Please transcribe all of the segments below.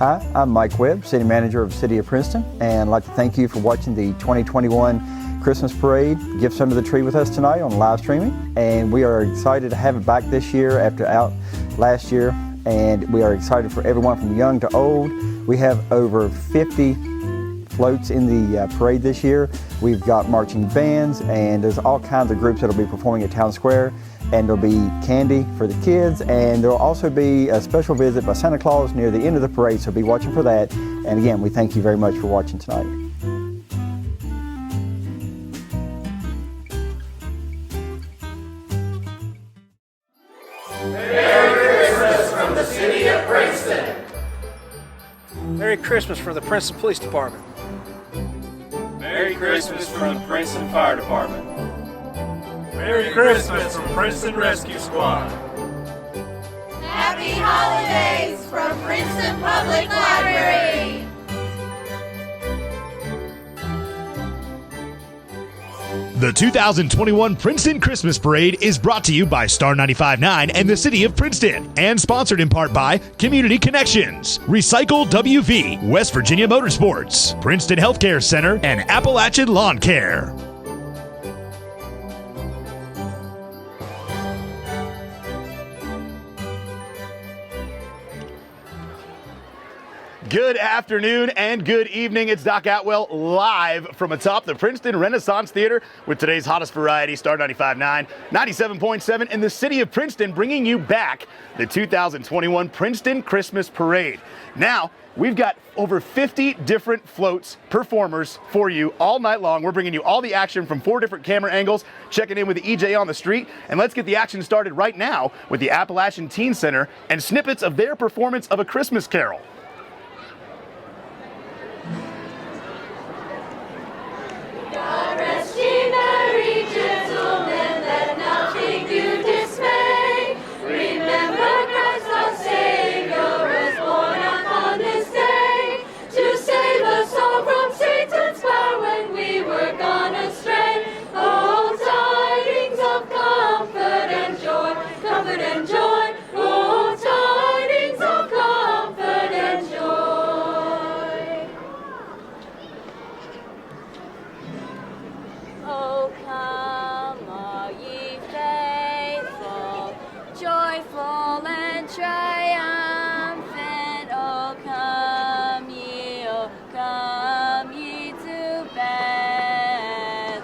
Hi, I'm Mike Webb, City Manager of the City of Princeton, and I'd like to thank you for watching the 2021 Christmas Parade Gifts Under the Tree with us tonight on live streaming. And we are excited to have it back this year after out last year, and we are excited for everyone from young to old. We have over 50 floats in the parade this year. We've got marching bands, and there's all kinds of groups that will be performing at Town Square. And there'll be candy for the kids, and there'll also be a special visit by Santa Claus near the end of the parade, so be watching for that. And again, we thank you very much for watching tonight. Merry Christmas from the City of Princeton. Merry Christmas from the Princeton Police Department. Merry Christmas from the Princeton Fire Department. Merry Christmas from Princeton Rescue Squad. Happy Holidays from Princeton Public Library. The 2021 Princeton Christmas Parade is brought to you by Star 95.9 and the City of Princeton, and sponsored in part by Community Connections, Recycle WV, West Virginia Motorsports, Princeton Healthcare Center, and Appalachian Lawn Care. Good afternoon and good evening. It's Doc Atwell live from atop the Princeton Renaissance Theater with today's hottest variety, Star 95.9, 97.7, in the City of Princeton, bringing you back the 2021 Princeton Christmas Parade. Now, we've got over 50 different floats, performers for you all night long. We're bringing you all the action from 4 different camera angles, checking in with the EJ on the street, and let's get the action started right now with the Appalachian Teen Center and snippets of their performance of A Christmas Carol. God rest ye merry gentlemen, let nothing you dismay. Remember Christ our Savior was born upon this day, to save us all from Satan's power when we were gone astray. Oh, tidings of comfort and joy, comfort and joy. Oh, tidings of comfort and joy. Oh, come, all ye faithful, joyful and triumphant. Oh, come ye to Bethlehem.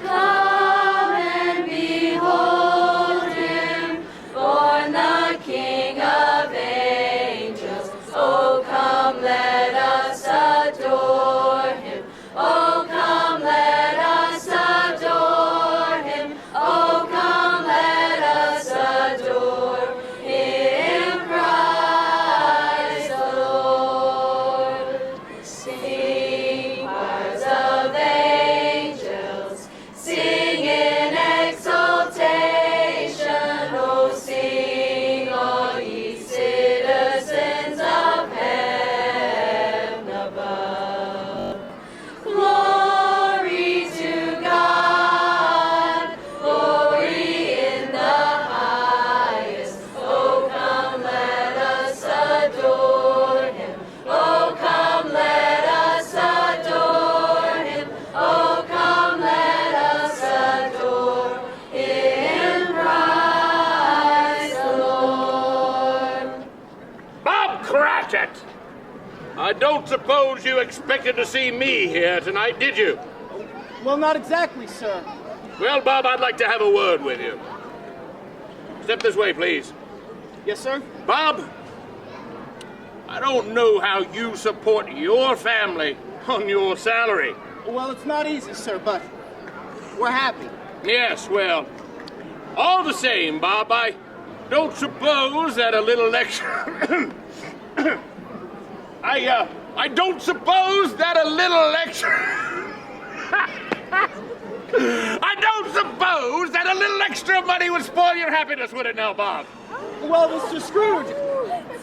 Come and behold him, born the King of angels. Oh, come, let us adore him. Oh, come, let us adore him. Oh, come, let us adore him, Christ the Lord. Sing, choirs of angels, sing in exultation. Oh, sing, all ye citizens of heaven above. Glory to God, glory in the highest. Oh, come, let us adore him. Oh, come, let us adore him. Oh, come, let us adore him, Christ the Lord. Bob Cratchit! I don't suppose you expected to see me here tonight, did you? Well, not exactly, sir. Well, Bob, I'd like to have a word with you. Step this way, please. Yes, sir? Bob, I don't know how you support your family on your salary. Well, it's not easy, sir, but we're happy. Yes, well, all the same, Bob, I don't suppose that a little extra... I don't suppose that a little extra... I don't suppose that a little extra money would spoil your happiness, would it now, Bob? Well, Mr. Scrooge,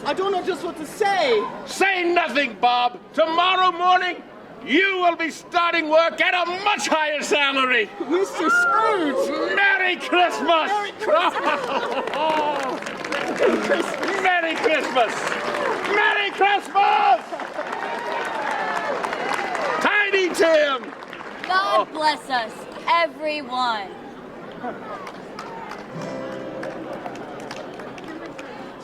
I don't know just what to say. Say nothing, Bob. Tomorrow morning, you will be starting work at a much higher salary. Mr. Scrooge! Merry Christmas! Merry Christmas! Oh. Merry Christmas! Merry Christmas! Merry Christmas! Tiny Tim! God bless us, everyone.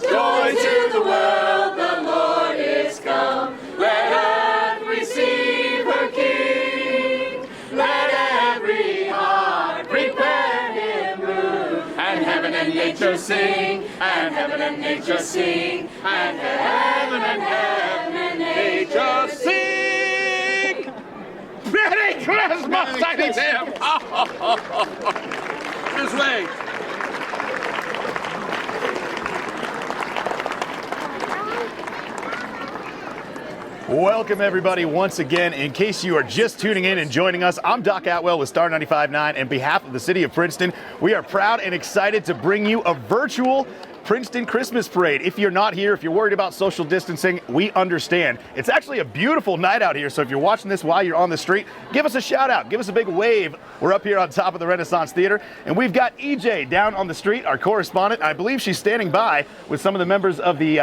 Joy to the world, the Lord is come. Let earth receive her King. Let every heart prepare him room. And heaven and nature sing. And heaven and nature sing. And heaven and nature Sing! Merry Christmas, Tiny Tim! This way. Welcome, everybody, once again. In case you are just tuning in and joining us, I'm Doc Atwell with Star 95.9. On behalf of the city of Princeton, we are proud and excited to bring you a virtual Princeton Christmas Parade. If you're not here, if you're worried about social distancing, we understand. It's actually a beautiful night out here, so if you're watching this while you're on the street, give us a shout out, give us a big wave. We're up here on top of the Renaissance Theater, and we've got EJ down on the street, our correspondent. I believe she's standing by with some of the members of the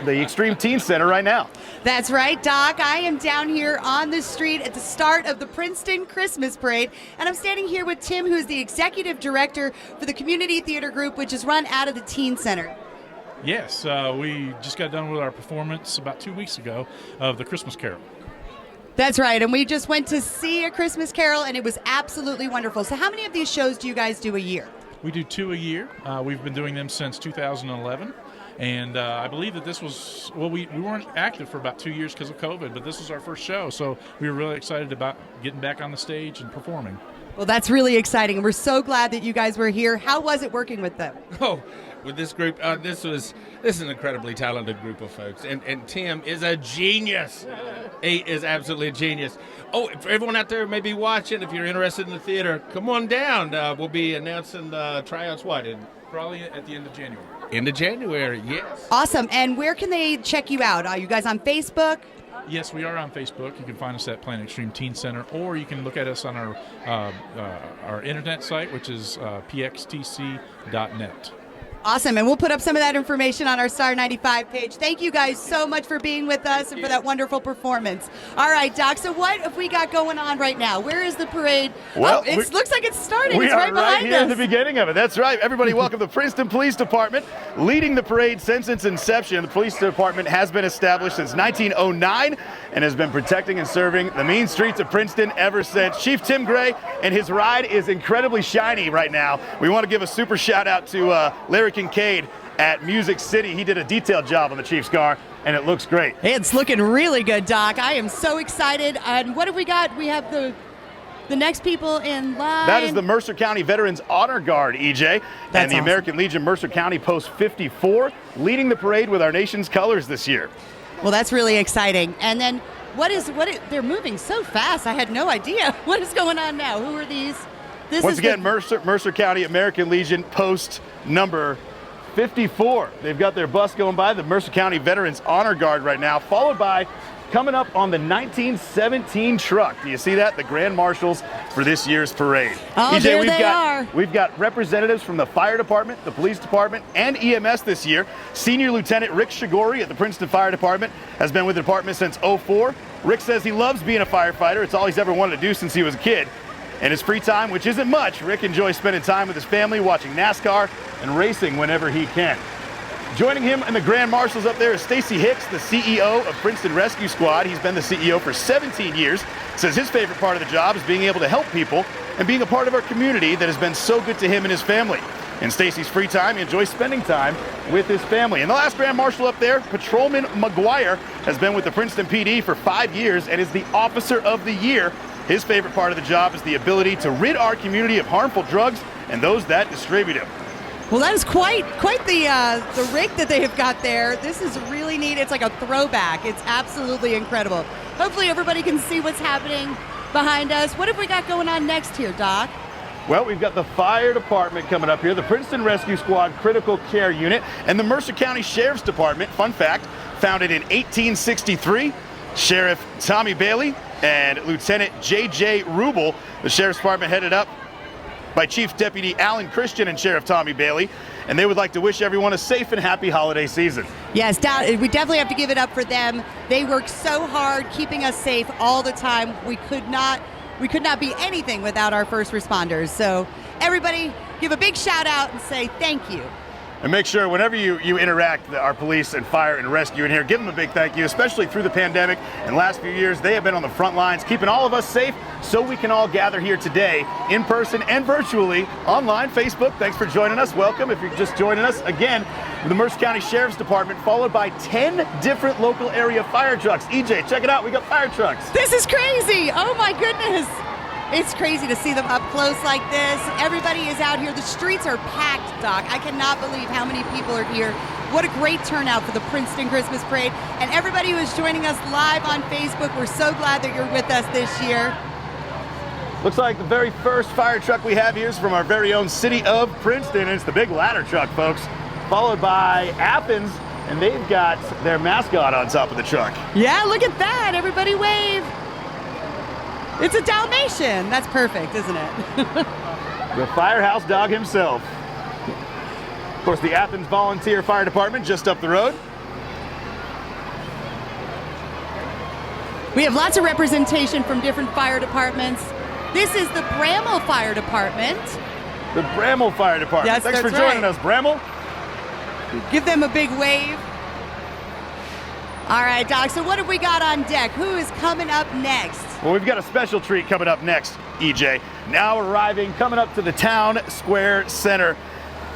Extreme Teen Center right now. That's right, Doc. I am down here on the street at the start of the Princeton Christmas Parade, and I'm standing here with Tim, who's the executive director for the Community Theater Group, which is run out of the Teen Center. Yes, we just got done with our performance about 2 weeks ago of the Christmas Carol. That's right, and we just went to see A Christmas Carol, and it was absolutely wonderful. So how many of these shows do you guys do a year? We do 2 a year. We've been doing them since 2011. And I believe that this was, well, we weren't active for about 2 years because of COVID, but this was our first show. So we were really excited about getting back on the stage and performing. Well, that's really exciting, and we're so glad that you guys were here. How was it working with them? Oh, with this group, this is an incredibly talented group of folks, and Tim is a genius. He is absolutely a genius. Oh, for everyone out there maybe watching, if you're interested in the theater, come on down. We'll be announcing tryouts. Probably at the end of January. End of January, yes. Awesome. And where can they check you out? Are you guys on Facebook? Yes, we are on Facebook. You can find us at Planet Extreme Teen Center, or you can look at us on our internet site, which is pxtc.net. Awesome, and we'll put up some of that information on our Star 95 page. Thank you guys so much for being with us and for that wonderful performance. All right, Doc, so what have we got going on right now? Where is the parade? Well, it looks like it's starting. We it's are right behind here us. at the beginning of it. That's right. Everybody, welcome to the Princeton Police Department. Leading the parade since its inception, the police department has been established since 1909 and has been protecting and serving the mean streets of Princeton ever since. Chief Tim Gray and his ride is incredibly shiny right now. We want to give a super shout out to Larry Kincaid at Music City. He did a detailed job on the Chief's car, and it looks great. It's looking really good, Doc. I am so excited. And what have we got? We have the next people in line. That is the Mercer County Veterans Honor Guard, EJ, and the awesome. American Legion Mercer County Post 54, leading the parade with our nation's colors this year. Well, that's really exciting. And then they're moving so fast. I had no idea. What is going on now? Who are these? Once again, Mercer County American Legion Post number 54. They've got their bus going by, the Mercer County Veterans Honor Guard right now, followed by, coming up on the 1917 truck. Do you see that? The Grand Marshals for this year's parade. Oh, EJ, there they are. We've got representatives from the fire department, the police department, and EMS this year. Senior Lieutenant Rick Shigori at the Princeton Fire Department has been with the department since '04. Rick says he loves being a firefighter. It's all he's ever wanted to do since he was a kid. And his free time, which isn't much, Rick enjoys spending time with his family, watching NASCAR, and racing whenever he can. Joining him in the Grand Marshals up there is Stacy Hicks, the CEO of Princeton Rescue Squad. He's been the CEO for 17 years. Says his favorite part of the job is being able to help people and being a part of our community that has been so good to him and his family. In Stacy's free time, he enjoys spending time with his family. And the last Grand Marshal up there, Patrolman Mcguire, has been with the Princeton PD for 5 years and is the Officer of the Year. His favorite part of the job is the ability to rid our community of harmful drugs and those that distribute them. Well, that is quite the rig that they have got there. This is really neat. It's like a throwback. It's absolutely incredible. Hopefully everybody can see what's happening behind us. What have we got going on next here, Doc? Well, we've got the fire department coming up here, the Princeton Rescue Squad Critical Care Unit, and the Mercer County Sheriff's Department. Fun fact, founded in 1863. Sheriff Tommy Bailey and Lieutenant J.J. Rubel. The Sheriff's Department headed up by Chief Deputy Alan Christian and Sheriff Tommy Bailey. and they would like to wish everyone a safe and happy holiday season. Yes, we definitely have to give it up for them. They work so hard keeping us safe all the time. We could not be anything without our first responders. So everybody give a big shout out and say thank you. And make sure whenever you interact with our police and fire and rescue in here, give them a big thank you, especially through the pandemic. And last few years, they have been on the front lines, keeping all of us safe so we can all gather here today in person and virtually online, Facebook. Thanks for joining us. Welcome. If you're just joining us, again, the Mercer County Sheriff's Department, followed by 10 different local area fire trucks. EJ, check it out. We got fire trucks. This is crazy. Oh, my goodness. It's crazy to see them up close like this. Everybody is out here. The streets are packed, Doc. I cannot believe how many people are here. What a great turnout for the Princeton Christmas Parade. And everybody who is joining us live on Facebook, we're so glad that you're with us this year. Looks like the very first fire truck we have here is from our very own city of Princeton. It's the big ladder truck, folks, followed by Athens, and they've got their mascot on top of the truck. Yeah, look at that. Everybody wave. It's a Dalmatian. That's perfect, isn't it? The firehouse dog himself. Of course, the Athens Volunteer Fire Department just up the road. We have lots of representation from different fire departments. This is the Bramwell Fire Department. The Bramwell Fire Department. Yes, Thanks for that's joining right. us, Bramwell. Give them a big wave. All right, Doc, so what have we got on deck? Who is coming up next? Well, we've got a special treat coming up next, EJ. Now arriving, coming up to the Town Square Center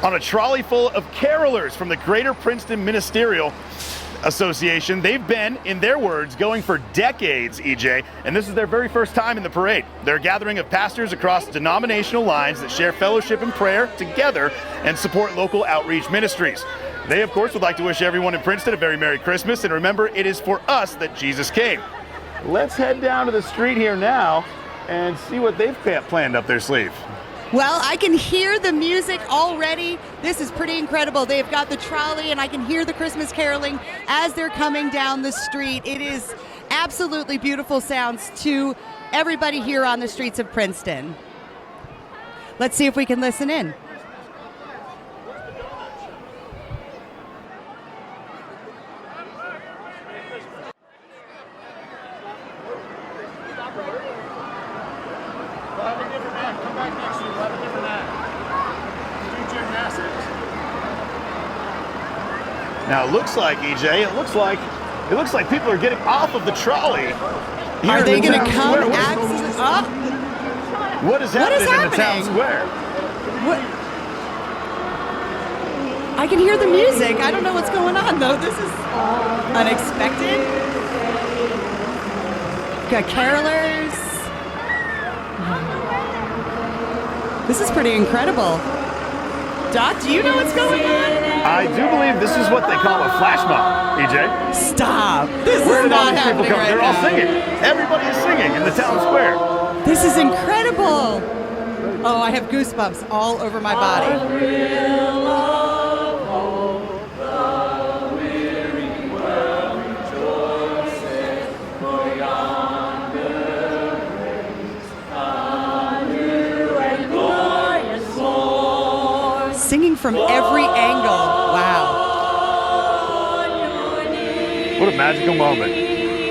on a trolley full of carolers from the Greater Princeton Ministerial Association. They've been, in their words, going for decades, EJ, and this is their very first time in the parade. They're a gathering of pastors across denominational lines that share fellowship and prayer together and support local outreach ministries. They, of course, would like to wish everyone in Princeton a very Merry Christmas, and remember, it is for us that Jesus came. Let's head down to the street here now and see what they've planned up their sleeve. Well, I can hear the music already. This is pretty incredible. They've got the trolley, and I can hear the Christmas caroling as they're coming down the street. It is absolutely beautiful sounds to everybody here on the streets of Princeton. Let's see if we can listen in. Now it looks like, EJ, it looks like people are getting off of the trolley. Are they going to come up? What is happening in the town square? What? I can hear the music. I don't know what's going on, though. This is unexpected. Got carolers. This is pretty incredible. Doc, do you know what's going on? I do believe this is what they call a flash mob, EJ. Stop. This Where is did all not these people happening come? right They're now. all singing. Everybody is singing in the town square. This is incredible. Oh, I have goosebumps all over my body. Singing from every angle. Wow. What a magical moment.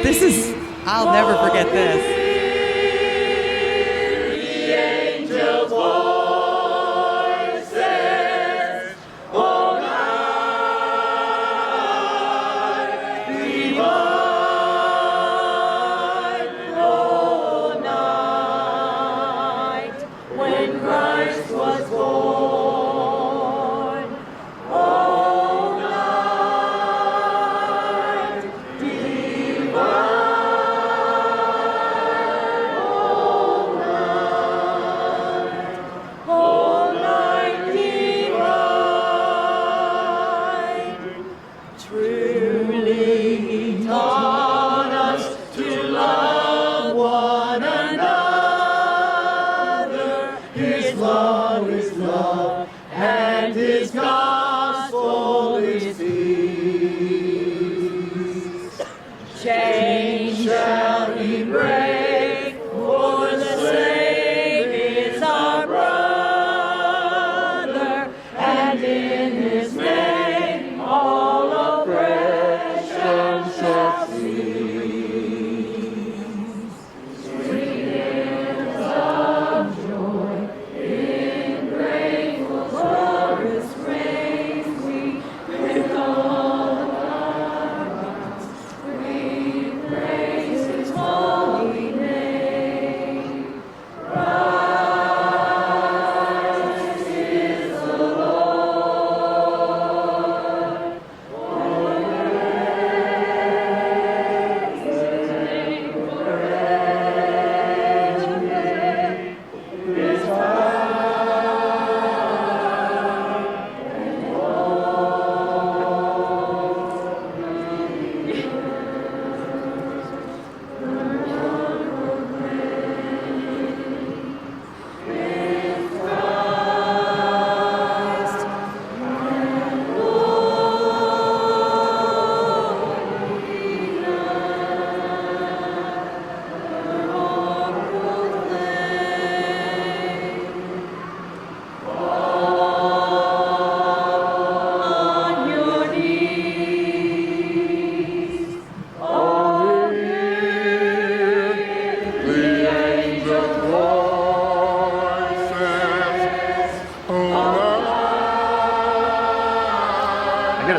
This is, I'll never forget this. In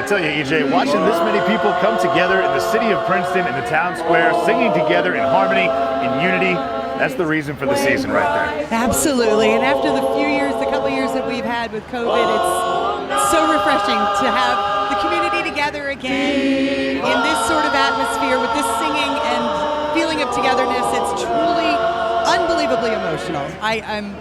I tell you, EJ, watching this many people come together in the city of Princeton, in the town square, singing together in harmony, in unity, that's the reason for the season right there. Absolutely. And after the couple years that we've had with COVID, it's so refreshing to have the community together again in this sort of atmosphere with this singing and feeling of togetherness. It's truly unbelievably emotional. I'm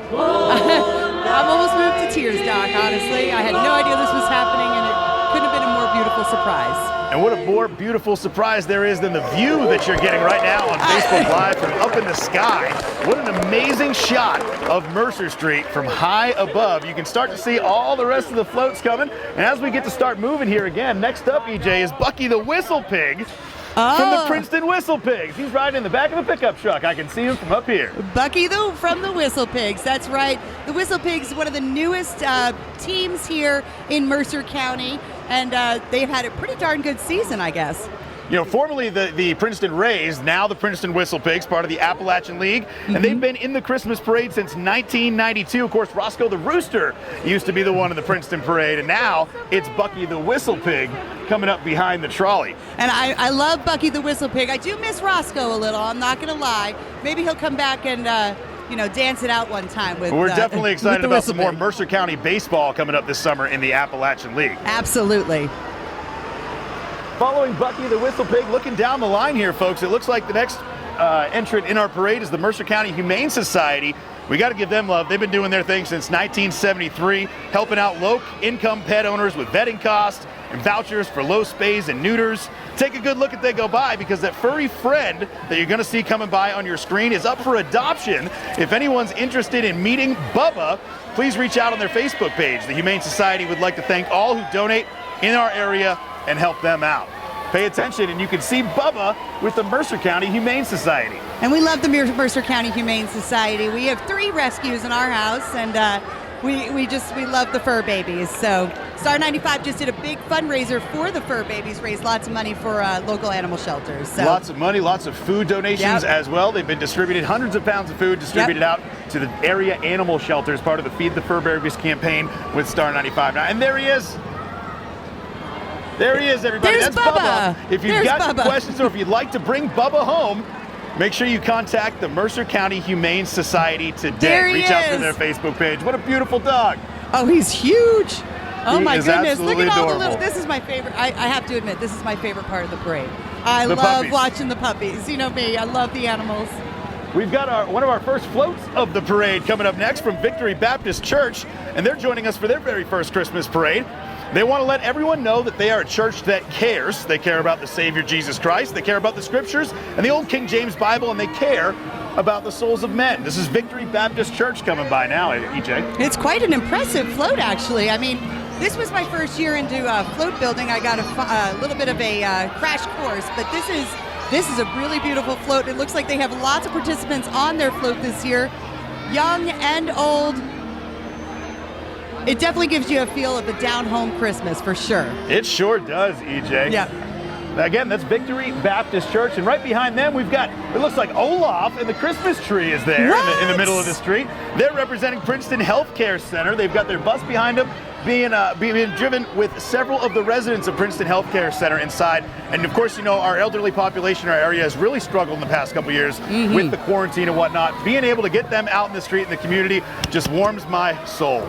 almost moved to tears, Doc, honestly. I had no idea this was happening, and it couldn't have been a more beautiful surprise. And what a more beautiful surprise there is than the view that you're getting right now on Facebook Live from up in the sky. What an amazing shot of Mercer Street from high above. You can start to see all the rest of the floats coming. And as we get to start moving here again, next up, EJ, is Bucky the Whistle Pig. From the Princeton Whistle Pigs. He's riding in the back of a pickup truck. I can see him from up here. Bucky from the Whistle Pigs. That's right. The Whistle Pigs, one of the newest teams here in Mercer County, and they've had a pretty darn good season, I guess. You know, formerly the Princeton Rays, now the Princeton Whistle Pigs, part of the Appalachian League, and they've been in the Christmas parade since 1992. Of course, Roscoe the Rooster used to be the one in the Princeton parade, and now it's Bucky the Whistle Pig coming up behind the trolley. And I love Bucky the Whistle Pig. I do miss Roscoe a little, I'm not going to lie. Maybe he'll come back and dance it out one time with. We're definitely excited about some more Pig. Mercer County baseball coming up this summer in the Appalachian League. Absolutely. Following Bucky the Whistle Pig, looking down the line here, folks, it looks like the next entrant in our parade is the Mercer County Humane Society. We got to give them love. They've been doing their thing since 1973, helping out low-income pet owners with vetting costs and vouchers for low spays and neuters. Take a good look as they go by, because that furry friend that you're going to see coming by on your screen is up for adoption. If anyone's interested in meeting Bubba, please reach out on their Facebook page. The Humane Society would like to thank all who donate in our area and help them out. Pay attention, and you can see Bubba with the Mercer County Humane Society. And we love the Mercer County Humane Society. We have 3 rescues in our house, and we love the fur babies. So Star 95 just did a big fundraiser for the fur babies, raised lots of money for local animal shelters. So. Lots of money, lots of food donations as well. They've been distributed, hundreds of pounds of food distributed out to the area animal shelters, part of the Feed the Fur Babies campaign with Star 95. And there he is. There he is, everybody. There's That's Bubba. If you've got some questions or if you'd like to bring Bubba home, make sure you contact the Mercer County Humane Society today. Reach out to their Facebook page. What a beautiful dog. Oh, he's huge. Oh, my goodness. Look at all adorable. the little. This is my favorite. I have to admit, this is my favorite part of the parade. I love puppies. watching the puppies. You know me. I love the animals. We've got one of our first floats of the parade coming up next from Victory Baptist Church, and they're joining us for their very first Christmas parade. They want to let everyone know that they are a church that cares. They care about the Savior Jesus Christ. They care about the Scriptures and the old King James Bible, and they care about the souls of men. This is Victory Baptist Church coming by now, EJ. It's quite an impressive float, actually. I mean, this was my first year into float building. I got a little bit of a crash course, but this is a really beautiful float. It looks like they have lots of participants on their float this year, young and old. It definitely gives you a feel of the down-home Christmas, for sure. It sure does, EJ. Yeah. Again, that's Victory Baptist Church, and right behind them we've got, it looks like Olaf, and the Christmas tree is there in the middle of the street. They're representing Princeton Healthcare Center. They've got their bus behind them, being driven with several of the residents of Princeton Healthcare Center inside. And of course, you know, our elderly population in our area has really struggled in the past couple years with the quarantine and whatnot. Being able to get them out in the street in the community just warms my soul.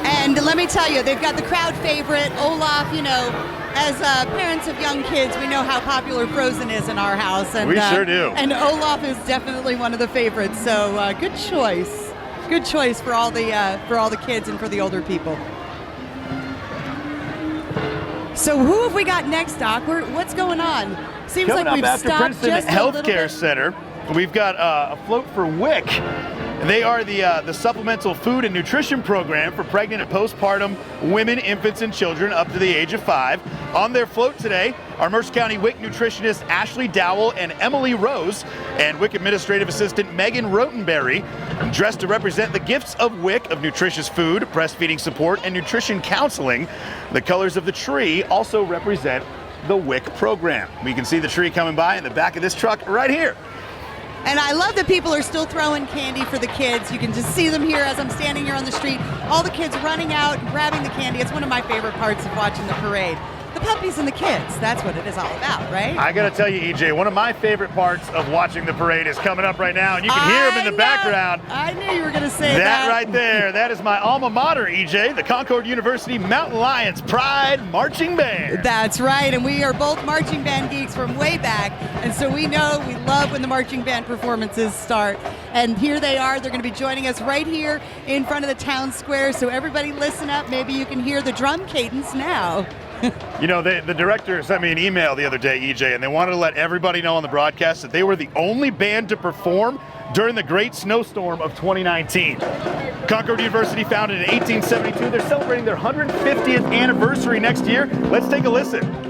And let me tell you, they've got the crowd favorite, Olaf. You know, as parents of young kids, we know how popular Frozen is in our house. And, we sure do. And Olaf is definitely one of the favorites. So good choice. Good choice for all the kids and for the older people. So who have we got next, Doc? What's going on? Seems Coming like we've up after stopped Princeton just a little Healthcare bit. Center, we've got a float for WIC. They are the supplemental food and nutrition program for pregnant and postpartum women, infants, and children up to the age of 5. On their float today are Mercer County WIC nutritionist Ashley Dowell and Emily Rose, and WIC administrative assistant Megan Rotenberry, dressed to represent the gifts of WIC of nutritious food, breastfeeding support, and nutrition counseling. The colors of the tree also represent the WIC program. We can see the tree coming by in the back of this truck right here. And I love that people are still throwing candy for the kids. You can just see them here as I'm standing here on the street. All the kids running out and grabbing the candy. It's one of my favorite parts of watching the parade. the puppies and the kids. That's what it is all about, right? I got to tell you, EJ, one of my favorite parts of watching the parade is coming up right now, and you can hear them in the background. I knew you were going to say that. That right there, that is my alma mater, EJ, the Concord University Mountain Lions Pride Marching Band. That's right, and we are both marching band geeks from way back, and so we know we love when the marching band performances start. And here they are. They're going to be joining us right here in front of the town square, so everybody listen up. Maybe you can hear the drum cadence now. You know, the director sent me an email the other day, EJ, and they wanted to let everybody know on the broadcast that they were the only band to perform during the Great Snowstorm of 2019. Concord University, founded in 1872. They're celebrating their 150th anniversary next year. Let's take a listen.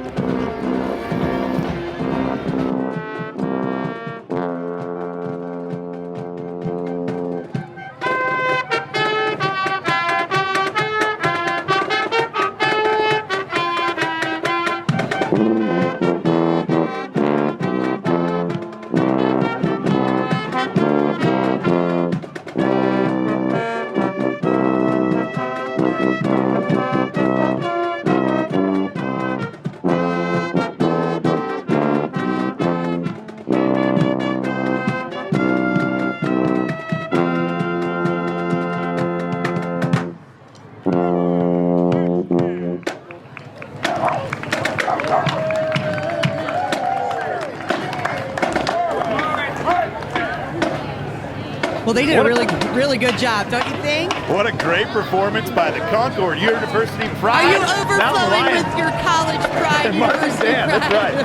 Well, they did a really good job, don't you think? What a great performance by the Concord University Pride. Are you overflowing with your college pride? University pride. That's right.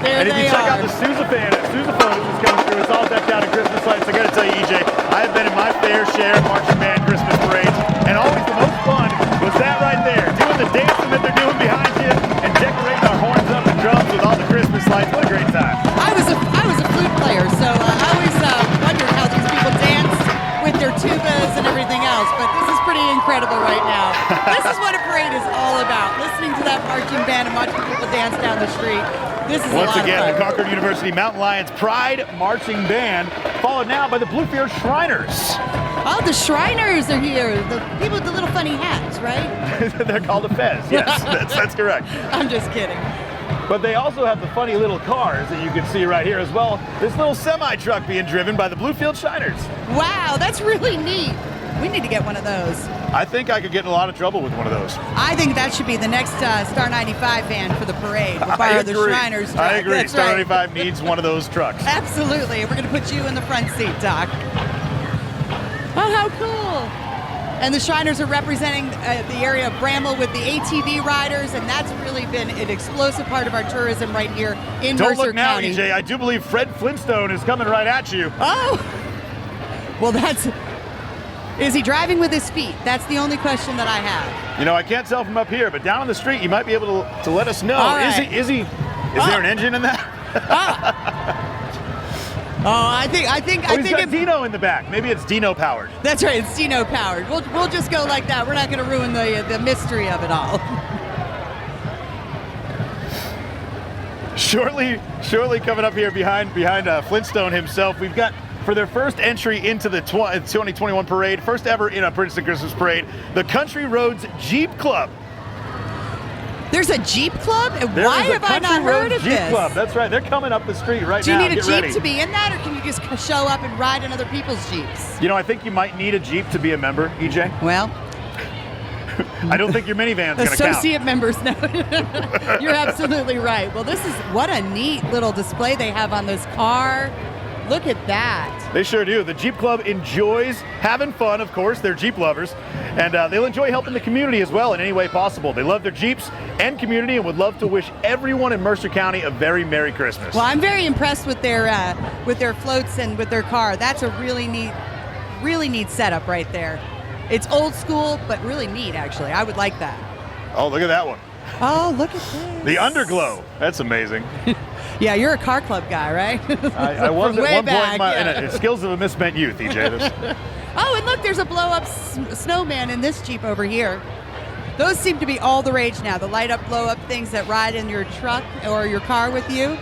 There and if you check out the Sousaphone that's coming through, it's all decked out in Christmas lights. I got to tell you, EJ, I have been in my fair share of marching band Christmas parades, and always the most fun was that right there, doing the dancing that they're doing behind you and decorating our horns up and drums with all the Christmas lights. What a great time. I was a flute player, so I always wondered how these people dance with their tubas and everything else, but this is pretty incredible right now. This is what a parade is all about, listening to that marching band and watching people dance down the street. This is Once a lot again, of fun. the Concord University Mountain Lions Pride Marching Band, followed now by the Bluefield Shriners. Oh, the Shriners are here. The people with the little funny hats, right? They're called a fez. Yes, that's correct. I'm just kidding. But they also have the funny little cars that you can see right here as well. This little semi-truck being driven by the Bluefield Shiners. Wow, that's really neat. We need to get one of those. I think I could get in a lot of trouble with one of those. I think that should be the next Star 95 van for the parade. We'll borrow the Shriners truck. I agree. That's Star right. 95 needs one of those trucks. Absolutely. We're going to put you in the front seat, Doc. Oh, how cool. And the Shriners are representing the area of Bramble with the ATV riders, and that's really been an explosive part of our tourism right here in Don't Mercer look now, County. EJ. I do believe Fred Flintstone is coming right at you. Oh! Well, is he driving with his feet? That's the only question that I have. You know, I can't tell from up here, but down on the street, you might be able to let us know. All right. Is there an engine in that? I think he's got Dino in the back. Maybe it's Dino powered. That's right, it's Dino powered. We'll just go like that. We're not going to ruin the mystery of it all. Shortly coming up here behind Flintstone himself, we've got, for their first entry into the 2021 parade, first ever in a Princeton Christmas parade, the Country Roads Jeep Club. There's a Jeep Club? Why have I not heard of Jeep this? Club. That's right. They're coming up the street right Do you now. need a Get Jeep ready. to be in that, or can you just show up and ride in other people's Jeeps? You know, I think you might need a Jeep to be a member, EJ. Well, I don't think your minivan's going to count. associate members, no. You're absolutely right. Well, what a neat little display they have on this car. Look at that. They sure do. The Jeep Club enjoys having fun, of course. They're Jeep lovers. And they'll enjoy helping the community as well in any way possible. They love their Jeeps and community and would love to wish everyone in Mercer County a very Merry Christmas. Well, I'm very impressed with their floats and with their car. That's a really neat setup right there. It's old school, but really neat, actually. I would like that. Oh, look at that one. Oh, look at this. The Underglow. That's amazing. Yeah, you're a car club guy, right? I was From at way one back, point in skills of a misspent youth, EJ. Oh, and look, there's a blow-up snowman in this Jeep over here. Those seem to be all the rage now, the light-up, blow-up things that ride in your truck or your car with you.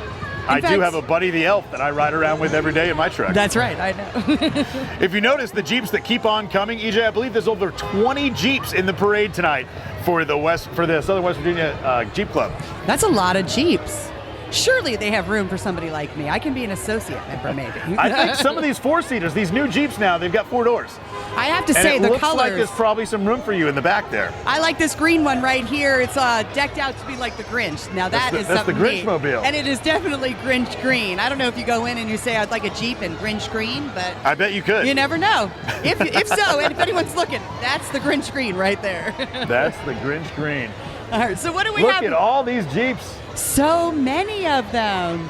I do have a Buddy the Elf that I ride around with every day in my truck. That's right, I know. If you notice the Jeeps that keep on coming, EJ, I believe there's over 20 Jeeps in the parade tonight for the Southern West Virginia Jeep Club. That's a lot of Jeeps. Surely they have room for somebody like me. I can be an associate member, maybe. I think some of these four-seaters, these new Jeeps now, they've got 4 doors. I have to say, the colors. It looks like there's probably some room for you in the back there. I like this green one right here. It's decked out to be like the Grinch. Now that's the Grinch-mobile. And it is definitely Grinch green. I don't know if you go in and you say I'd like a Jeep in Grinch green, but I bet you could. You never know. If so, and if anyone's looking, that's the Grinch green right there. That's the Grinch green. All right, so what do we Look have? Look at all these Jeeps. So many of them.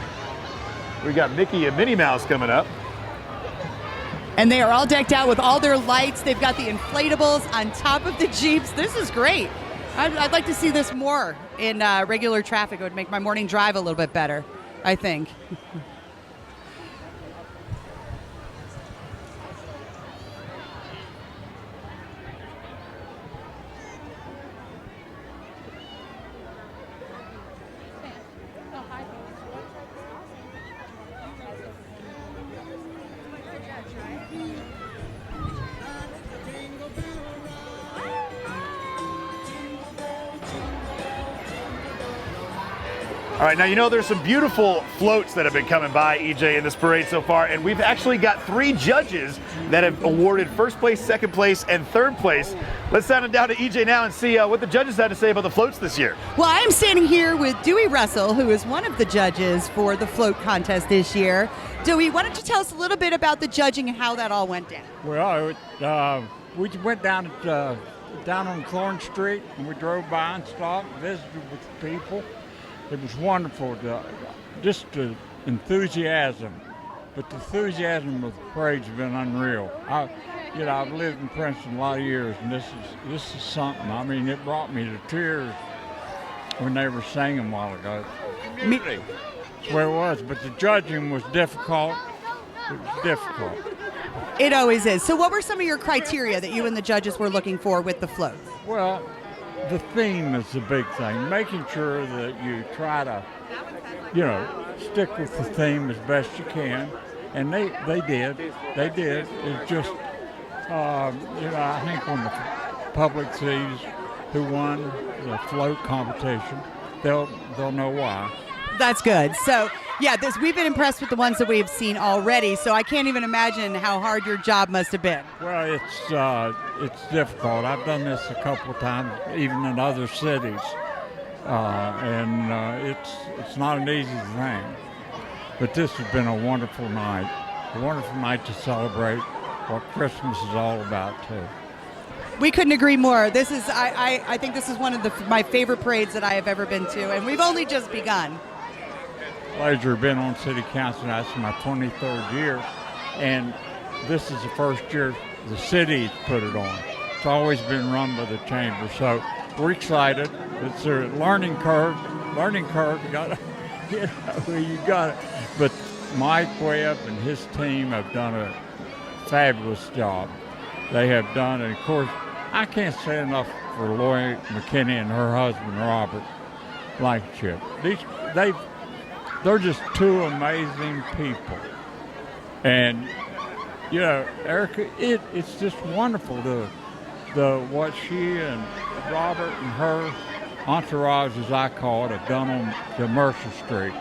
We got Mickey and Minnie Mouse coming up. And they are all decked out with all their lights. They've got the inflatables on top of the Jeeps. This is great. I'd like to see this more in regular traffic. It would make my morning drive a little bit better, I think. All right, now you know there's some beautiful floats that have been coming by, EJ, in this parade so far, and we've actually got 3 judges that have awarded first place, second place, and third place. Let's sound it down to EJ now and see what the judges had to say about the floats this year. Well, I am standing here with Dewey Russell, who is one of the judges for the float contest this year. Dewey, why don't you tell us a little bit about the judging and how that all went down? Well, we went down on Corn Street, and we drove by and stopped, visited with people. It was wonderful, just the enthusiasm, but the enthusiasm of the parade's been unreal. I've lived in Princeton a lot of years, and this is something. I mean, it brought me to tears when they were singing a while ago. Community. That's where it was, but the judging was difficult. It was difficult. It always is. So what were some of your criteria that you and the judges were looking for with the floats? Well, the theme is the big thing, making sure that you try to, stick with the theme as best you can. And they did. They did. It's just, I think when the public sees who won the float competition, they'll know why. That's good. So, yeah, we've been impressed with the ones that we've seen already, so I can't even imagine how hard your job must have been. Well, it's difficult. I've done this a couple of times, even in other cities, and it's not an easy thing. But this has been a wonderful night to celebrate what Christmas is all about, too. We couldn't agree more. This is, I think this is one of my favorite parades that I have ever been to, and we've only just begun. Pleasure been on city council. That's my 23rd year, and this is the first year the city's put it on. It's always been run by the chamber, so we're excited. It's a learning curve. You got it. But Mike Webb and his team have done a fabulous job. They have done, and of course, I can't say enough for Lori McKinney and her husband Robert Blankenship. They're just 2 amazing people. And, Erica, it's just wonderful what she and Robert and her entourage, as I call it, have done on the Mercer Street.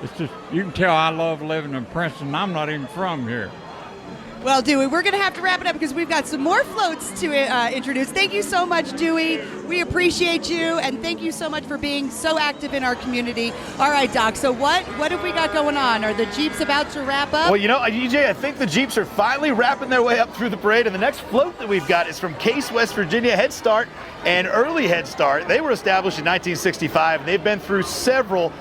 It's just, you can tell I love living in Princeton. I'm not even from here. Well, Dewey, we're going to have to wrap it up because we've got some more floats to introduce. Thank you so much, Dewey. We appreciate you, and thank you so much for being so active in our community. All right, Doc, so what have we got going on? Are the Jeeps about to wrap up? Well, EJ, I think the Jeeps are finally wrapping their way up through the parade, and the next float that we've got is from Case, West Virginia, Head Start, and early Head Start. They were established in 1965, and they've been through several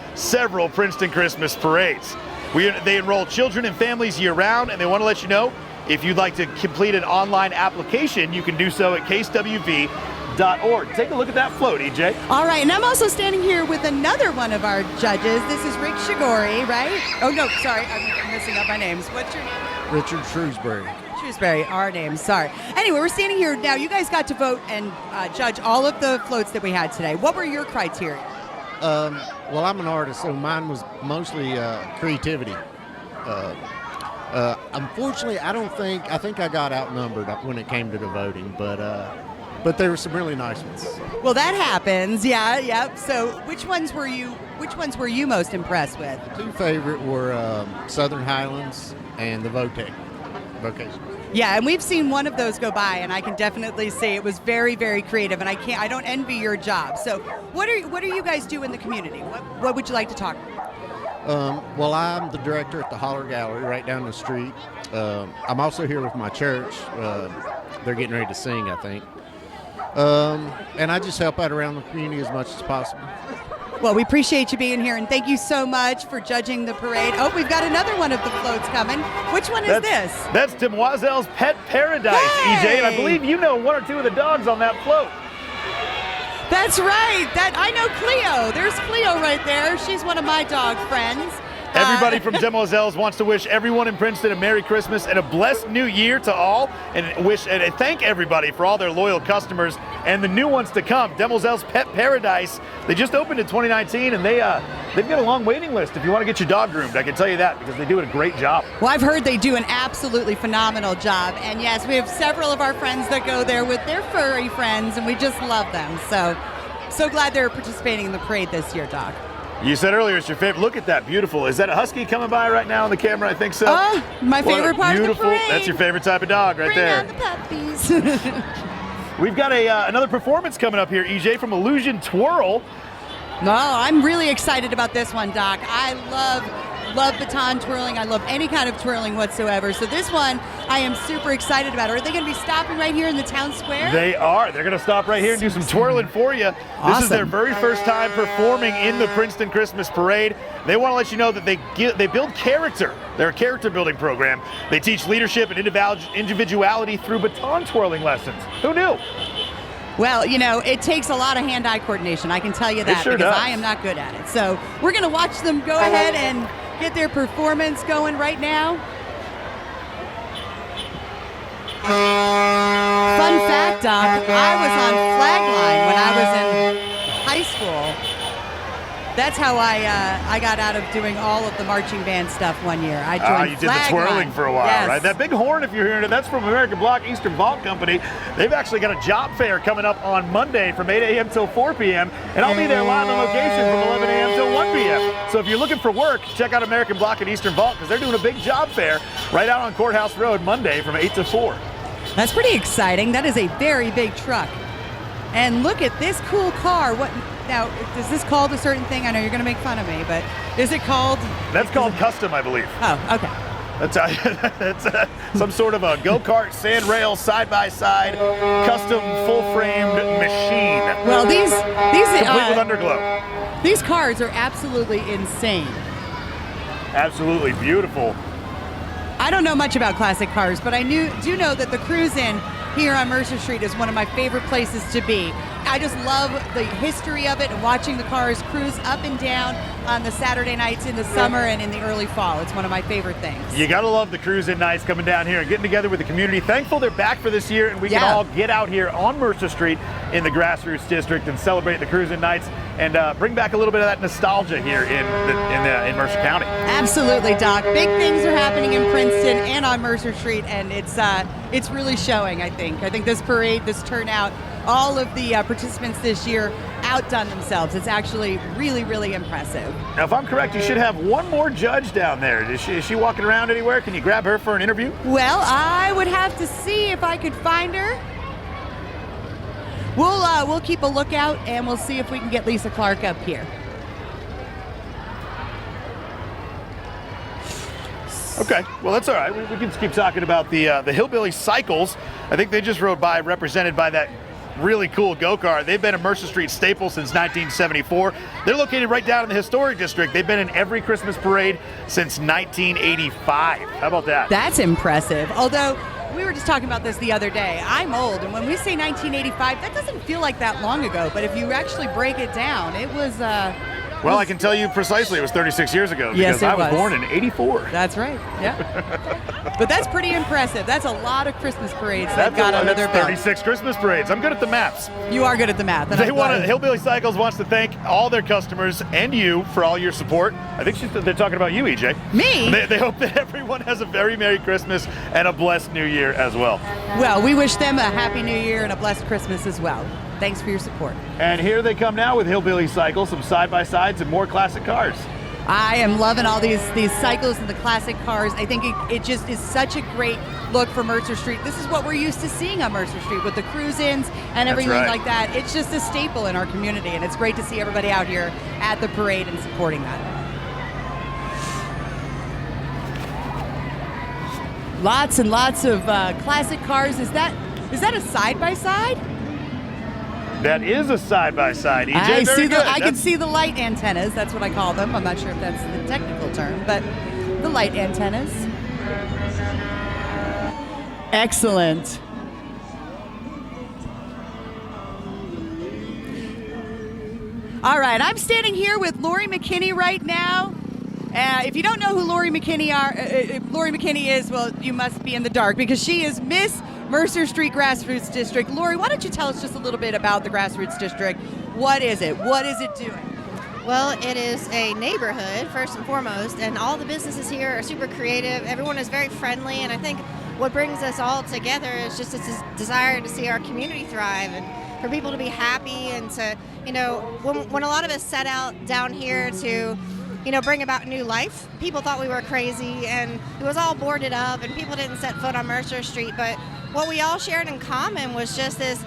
Princeton Christmas parades. They enroll children and families year-round, and they want to let you know, if you'd like to complete an online application, you can do so at casewv.org. Take a look at that float, EJ. All right, and I'm also standing here with another one of our judges. This is Rick Shigori, right? Oh, no, sorry, I'm messing up my names. What's your name? Richard Shrewsbury. Shrewsbury, our names, sorry. Anyway, we're standing here now. You guys got to vote and judge all of the floats that we had today. What were your criteria? Well, I'm an artist, so mine was mostly creativity. Unfortunately, I think I got outnumbered when it came to the voting, but there were some really nice ones. Well, that happens. Yeah, yep. So, which ones were you most impressed with? The two favorite were Southern Highlands and the vocation. Yeah, and we've seen one of those go by, and I can definitely say it was very, very creative. And I don't envy your job. So, what are you guys do in the community? What would you like to talk about? Well, I'm the director at the Holler Gallery right down the street. I'm also here with my church. They're getting ready to sing, I think. And I just help out around the community as much as possible. Well, we appreciate you being here, and thank you so much for judging the parade. Oh, we've got another one of the floats coming. Which one is this? That's Demoiselle's Pet Paradise, Hey! EJ, and I believe you know one or two of the dogs on that float. That's right. I know Cleo. There's Cleo right there. She's one of my dog friends. Everybody from Demoiselles wants to wish everyone in Princeton a Merry Christmas and a blessed New Year to all, and thank everybody for all their loyal customers and the new ones to come. Demoiselles Pet Paradise. They just opened in 2019, and they've got a long waiting list if you want to get your dog groomed. I can tell you that because they do a great job. Well, I've heard they do an absolutely phenomenal job, and yes, we have several of our friends that go there with their furry friends, and we just love them. So glad they're participating in the parade this year, Doc. You said earlier it's your favorite. Look at that, beautiful. Is that a husky coming by right now on the camera? I think so. Oh, my favorite part of the parade. That's your favorite type of dog right there. Bring on the puppies. We've got another performance coming up here, EJ, from Illusion Twirl. No, I'm really excited about this one, Doc. I love baton twirling. I love any kind of twirling whatsoever. So this one, I am super excited about. Are they going to be stopping right here in the town square? They are. They're going to stop right here and do some twirling for you. Awesome. This is their very first time performing in the Princeton Christmas Parade. They want to let you know that they build character. They're a character building program. They teach leadership and individuality through baton twirling lessons. Who knew? Well, it takes a lot of hand-eye coordination. I can tell you that sure because does. I am not good at it. So we're going to watch them go ahead and get their performance going right now. Fun fact, Doc, I was on Flagline when I was in high school. That's how I got out of doing all of the marching band stuff one year. I joined you did the twirling for a while, yes. right? That big horn, if you're hearing it, that's from American Block Eastern Vault Company. They've actually got a job fair coming up on Monday from 8 a.m. till 4 p.m. And I'll be there live on location from 11 a.m. till 1 p.m. So if you're looking for work, check out American Block and Eastern Vault because they're doing a big job fair right out on Courthouse Road Monday from 8 to 4. That's pretty exciting. That is a very big truck. And look at this cool car. Now, is this called a certain thing? I know you're going to make fun of me, but is it called? That's called custom, I believe. Oh, okay. That's some sort of a go-kart, sand rail, side-by-side, custom full-framed machine. Well, these complete with underglow. These cars are absolutely insane. Absolutely beautiful. I don't know much about classic cars, but I do know that the Cruise-In here on Mercer Street is one of my favorite places to be. I just love the history of it and watching the cars cruise up and down on the Saturday nights in the summer and in the early fall. It's one of my favorite things. You gotta love the cruise-in nights coming down here and getting together with the community. Thankful they're back for this year and we can all get out here on Mercer Street in the Grassroots District and celebrate the cruise-in nights and bring back a little bit of that nostalgia here in Mercer County. Absolutely, Doc. Big things are happening in Princeton and on Mercer Street, and it's really showing, I think. I think this parade, this turnout, all of the participants this year outdone themselves. It's actually really, really impressive. Now, if I'm correct, you should have one more judge down there. Is she walking around anywhere? Can you grab her for an interview? Well, I would have to see if I could find her. We'll keep a lookout, and we'll see if we can get Lisa Clark up here. Okay, well, that's all right. We can just keep talking about the Hillbilly Cycles. I think they just rode by, represented by that really cool go-kart. They've been a Mercer Street staple since 1974. They're located right down in the historic district. They've been in every Christmas parade since 1985. How about that? That's impressive. Although, we were just talking about this the other day. I'm old, and when we say 1985, that doesn't feel like that long ago. But if you actually break it down, it was Well, I can tell you precisely it was 36 years ago Yes, because it I was was. born in 84. That's right. Yeah. But that's pretty impressive. That's a lot of Christmas parades That's they've got under their belt. 36 Christmas parades. I'm good at the maths. You are good at the math. and I'm glad. Hillbilly Cycles wants to thank all their customers and you for all your support. I think they're talking about you, EJ. Me? They hope that everyone has a very Merry Christmas and a blessed New Year as well. Well, we wish them a Happy New Year and a blessed Christmas as well. Thanks for your support. And here they come now with Hillbilly Cycles, some side-by-sides and more classic cars. I am loving all these cycles and the classic cars. I think it just is such a great look for Mercer Street. This is what we're used to seeing on Mercer Street with the cruise-ins and everything like that. It's just a staple in our community, and it's great to see everybody out here at the parade and supporting that. Lots and lots of classic cars. Is that a side-by-side? That is a side-by-side, EJ. I can see the light antennas. That's what I call them. I'm not sure if that's the technical term, but the light antennas. Excellent. All right, I'm standing here with Lori McKinney right now. If you don't know who Lori McKinney is, well, you must be in the dark because she is Miss Mercer Street Grassroots District. Lori, why don't you tell us just a little bit about the Grassroots District? What is it? What is it doing? Well, it is a neighborhood, first and foremost, and all the businesses here are super creative. Everyone is very friendly, and I think what brings us all together is just this desire to see our community thrive and for people to be happy and to, when a lot of us set out down here to bring about new life. People thought we were crazy and it was all boarded up and people didn't set foot on Mercer Street. But what we all shared in common was just this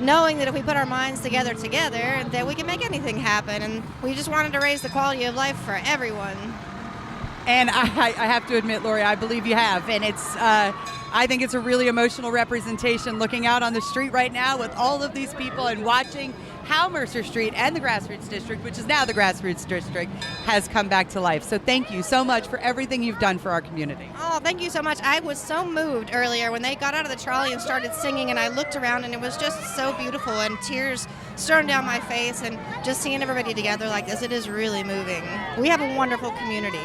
knowing that if we put our minds together, that we can make anything happen. And we just wanted to raise the quality of life for everyone. And I have to admit, Lori, I believe you have. And I think it's a really emotional representation looking out on the street right now with all of these people and watching how Mercer Street and the Grassroots District, which is now the Grassroots District, has come back to life. So thank you so much for everything you've done for our community. Oh, thank you so much. I was so moved earlier when they got out of the trolley and started singing, and I looked around and it was just so beautiful and tears starting down my face, and just seeing everybody together like this, it is really moving. We have a wonderful community.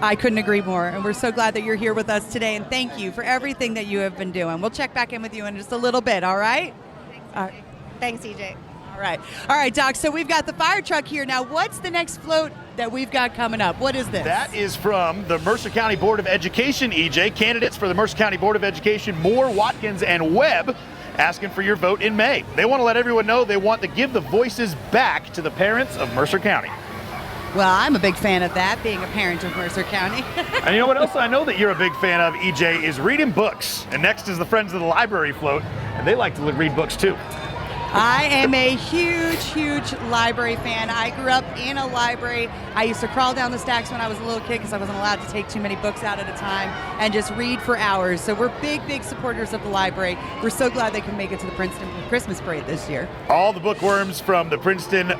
I couldn't agree more, and we're so glad that you're here with us today, and thank you for everything that you have been doing. We'll check back in with you in just a little bit, all right? Thanks, EJ. All right, Doc, so we've got the fire truck here. Now, what's the next float that we've got coming up? What is this? That is from the Mercer County Board of Education, EJ. Candidates for the Mercer County Board of Education, Moore, Watkins, and Webb, asking for your vote in May. They want to let everyone know they want to give the voices back to the parents of Mercer County. Well, I'm a big fan of that, being a parent of Mercer County. And you know what else I know that you're a big fan of, EJ, is reading books. And next is the Friends of the Library float, and they like to read books too. I am a huge library fan. I grew up in a library. I used to crawl down the stacks when I was a little kid because I wasn't allowed to take too many books out at a time and just read for hours. So we're big supporters of the library. We're so glad they can make it to the Princeton Christmas parade this year. All the bookworms from the Princeton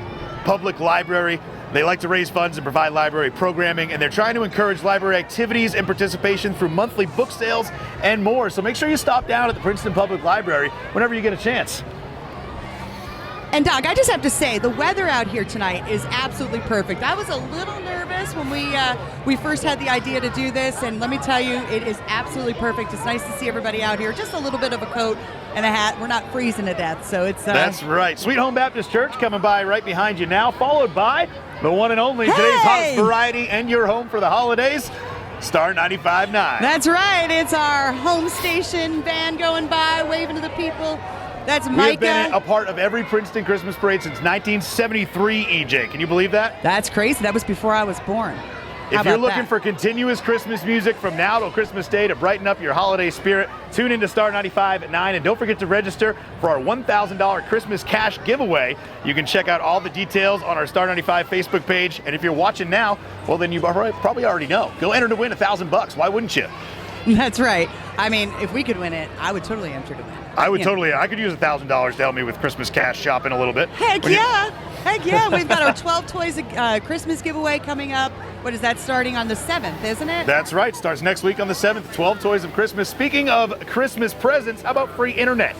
Public Library, they like to raise funds and provide library programming, and they're trying to encourage library activities and participation through monthly book sales and more. So make sure you stop down at the Princeton Public Library whenever you get a chance. And Doc, I just have to say, the weather out here tonight is absolutely perfect. I was a little nervous when we first had the idea to do this, and let me tell you, it is absolutely perfect. It's nice to see everybody out here. Just a little bit of a coat and a hat. We're not freezing to death, so it's... That's right. Sweet Home Baptist Church coming by right behind you now, followed by the one and only today's hottest variety and your home for the holidays, Star 95.9. That's right. It's our home station van going by, waving to the people. That's Micah. We've been a part of every Princeton Christmas parade since 1973, EJ. Can you believe that? That's crazy. That was before I was born. If you're looking for continuous Christmas music from now till Christmas Day to brighten up your holiday spirit, tune into Star 95 at 9, and don't forget to register for our $1,000 Christmas cash giveaway. You can check out all the details on our Star 95 Facebook page, and if you're watching now, well, then you probably already know. Go enter to win $1,000. Why wouldn't you? That's right. I mean, if we could win it, I would totally enter to win. I would totally. I could use $1,000 to help me with Christmas cash shopping a little bit. Heck yeah. We've got our 12 Toys Christmas giveaway coming up. What is that, starting on the 7th, isn't it? That's right. Starts next week on the 7th. 12 Toys of Christmas. Speaking of Christmas presents, how about free internet?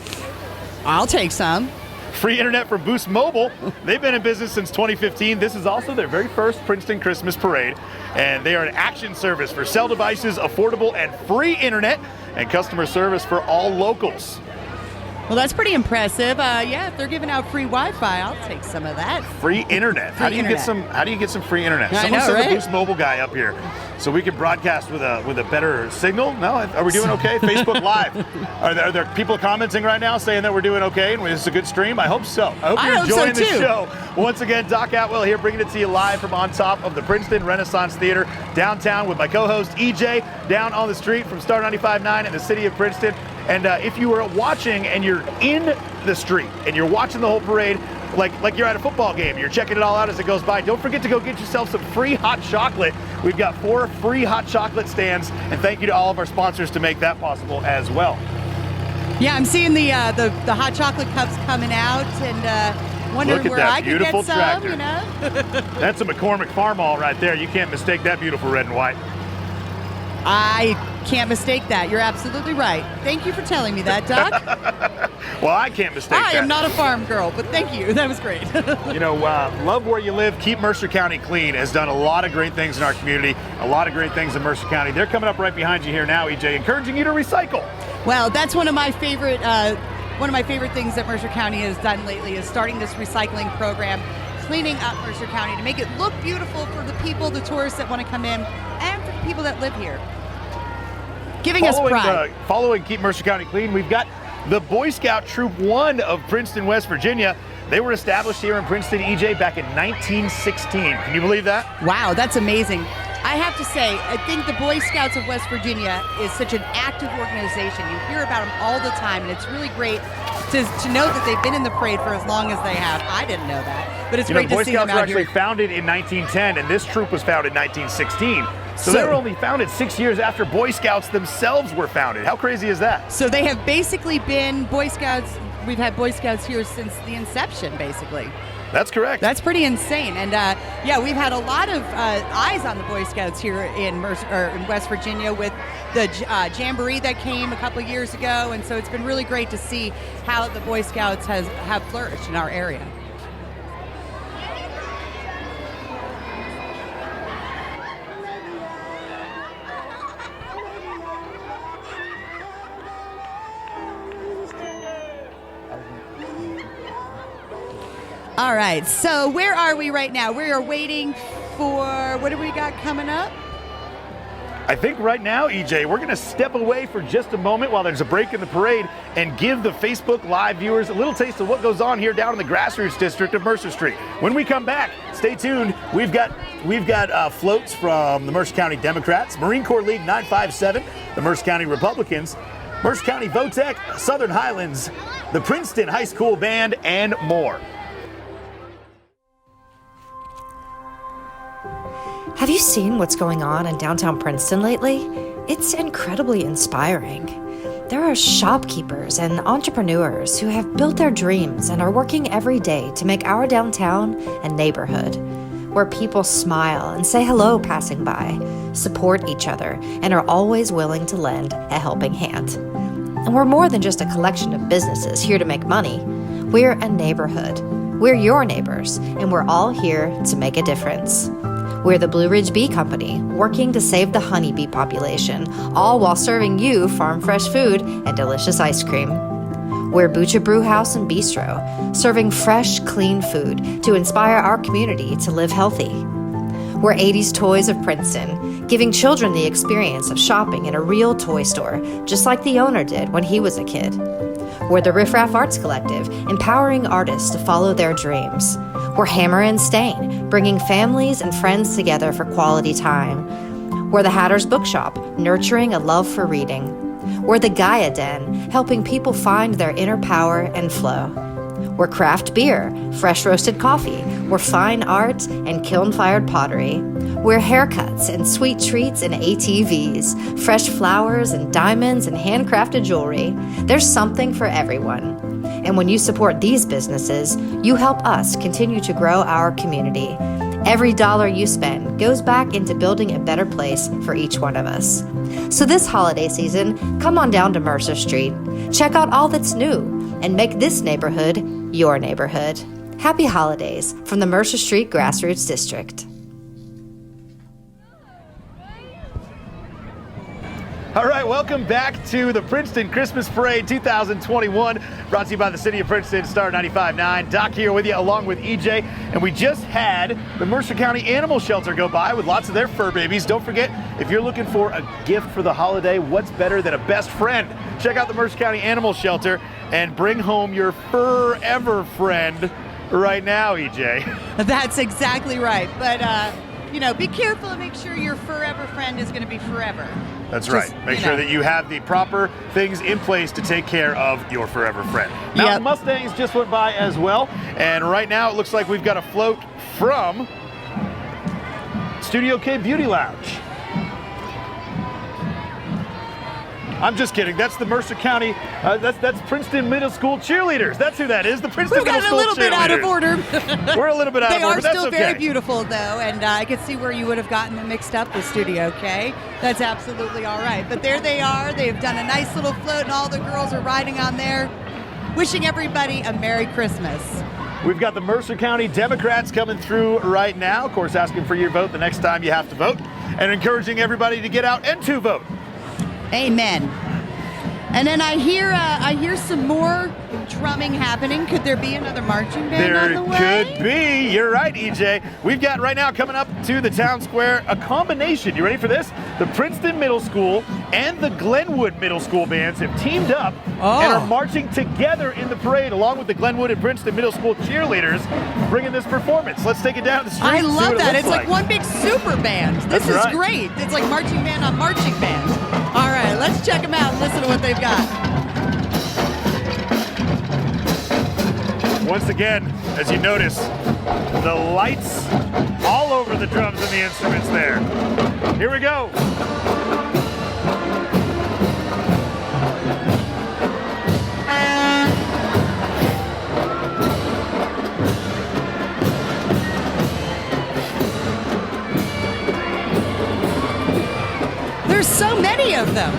I'll take some. Free internet from Boost Mobile. They've been in business since 2015. This is also their very first Princeton Christmas Parade, and they are an action service for cell devices, affordable and free internet, and customer service for all locals. Well, that's pretty impressive. Yeah, if they're giving out free Wi-Fi, I'll take some of that. Free internet. How do you get some free internet? I Someone know, send right? the Boost Mobile guy up here so we can broadcast with a better signal. No, are we doing okay? Facebook Live. Are there people commenting right now saying that we're doing okay and this is a good stream? I hope so. I hope you're enjoying the show. Once again, Doc Atwell here, bringing it to you live from on top of the Princeton Renaissance Theater downtown with my co-host EJ down on the street from Star 95.9 in the city of Princeton. And if you are watching and you're in the street and you're watching the whole parade, like you're at a football game, you're checking it all out as it goes by, don't forget to go get yourself some free hot chocolate. We've got 4 free hot chocolate stands, and thank you to all of our sponsors to make that possible as well. Yeah, I'm seeing the hot chocolate cups coming out, and wondering where I could get some. Tractor. You know, That's a McCormick Farmall right there. You can't mistake that beautiful red and white. I can't mistake that. You're absolutely right. Thank you for telling me that, Doc. Well, I can't mistake that. I am not a farm girl, but thank you. That was great. You know, love where you live. Keep Mercer County clean. Has done a lot of great things in our community. A lot of great things in Mercer County. They're coming up right behind you here now, EJ, encouraging you to recycle. Well, that's one of my favorite things that Mercer County has done lately is starting this recycling program, cleaning up Mercer County to make it look beautiful for the people, the tourists that want to come in, and for the people that live here. Giving us pride. Following Keep Mercer County Clean, we've got the Boy Scout Troop 1 of Princeton, West Virginia. They were established here in Princeton, EJ, back in 1916. Can you believe that? Wow, that's amazing. I have to say, I think the Boy Scouts of West Virginia is such an active organization. You hear about them all the time, and it's really great to know that they've been in the parade for as long as they have. I didn't know that, but it's great to see them out here. Boy Scouts were actually founded in 1910, and this troop was founded in 1916. So they were only founded 6 years after Boy Scouts themselves were founded. How crazy is that? So they have basically been Boy Scouts. We've had Boy Scouts here since the inception, basically. That's correct. That's pretty insane. And yeah, we've had a lot of eyes on the Boy Scouts here in West Virginia with the Jamboree that came a couple years ago. And so it's been really great to see how the Boy Scouts have flourished in our area. All right, so where are we right now? We are waiting for, what do we got coming up? I think right now, EJ, we're going to step away for just a moment while there's a break in the parade and give the Facebook Live viewers a little taste of what goes on here down in the grassroots district of Mercer Street. When we come back, stay tuned. We've got floats from the Mercer County Democrats, Marine Corps League 957, the Mercer County Republicans, Mercer County Votech, Southern Highlands, the Princeton High School Band, and more. Have you seen what's going on in downtown Princeton lately? It's incredibly inspiring. There are shopkeepers and entrepreneurs who have built their dreams and are working every day to make our downtown a neighborhood where people smile and say hello passing by, support each other, and are always willing to lend a helping hand. And we're more than just a collection of businesses here to make money. We're a neighborhood. We're your neighbors, and we're all here to make a difference. We're the Blue Ridge Bee Company, working to save the honeybee population, all while serving you farm fresh food and delicious ice cream. We're Bucha Brew House and Bistro, serving fresh, clean food to inspire our community to live healthy. We're 80s Toys of Princeton, giving children the experience of shopping in a real toy store, just like the owner did when he was a kid. We're the Riff Raff Arts Collective, empowering artists to follow their dreams. We're Hammer and Stain, bringing families and friends together for quality time. We're the Hatter's Bookshop, nurturing a love for reading. We're the Gaia Den, helping people find their inner power and flow. We're craft beer, fresh roasted coffee. We're fine art and kiln-fired pottery. We're haircuts and sweet treats and ATVs, fresh flowers and diamonds and handcrafted jewelry. There's something for everyone. And when you support these businesses, you help us continue to grow our community. Every dollar you spend goes back into building a better place for each one of us. So this holiday season, come on down to Mercer Street. Check out all that's new. and make this neighborhood your neighborhood. Happy holidays from the Mercer Street Grassroots District. All right, welcome back to the Princeton Christmas Parade 2021, brought to you by the City of Princeton, Star 95.9. Doc here with you, along with EJ, and we just had the Mercer County Animal Shelter go by with lots of their fur babies. Don't forget, if you're looking for a gift for the holiday, what's better than a best friend? Check out the Mercer County Animal Shelter and bring home your forever friend right now, EJ. That's exactly right. But, be careful and make sure your forever friend is going to be forever. That's right. Make sure that you have the proper things in place to take care of your forever friend. Now, the Mustangs just went by as well, and right now it looks like we've got a float from Studio K Beauty Lounge. I'm just kidding. That's the Mercer County. That's Princeton Middle School cheerleaders. That's who that is. The Princeton Middle School cheerleaders. We've gotten a little bit out of order. We're a little bit out of order. They are still very beautiful, though, and I could see where you would have gotten them mixed up with Studio K. That's absolutely all right. But there they are. They've done a nice little float, and all the girls are riding on there, wishing everybody a Merry Christmas. We've got the Mercer County Democrats coming through right now. Of course, asking for your vote the next time you have to vote, and encouraging everybody to get out and to vote. Amen. And then I hear some more drumming happening. Could there be another marching band on the way? There could be. You're right, EJ. We've got right now coming up to the town square a combination. You ready for this? The Princeton Middle School and the Glenwood Middle School bands have teamed up and are marching together in the parade along with the Glenwood and Princeton Middle School cheerleaders bringing this performance. Let's take it down the street. I love that. It's like one big super band. This is great. It's like marching band on marching band. All right, let's check them out and listen to what they've got. Once again, as you notice, the lights all over the drums and the instruments there. Here we go. There's so many of them.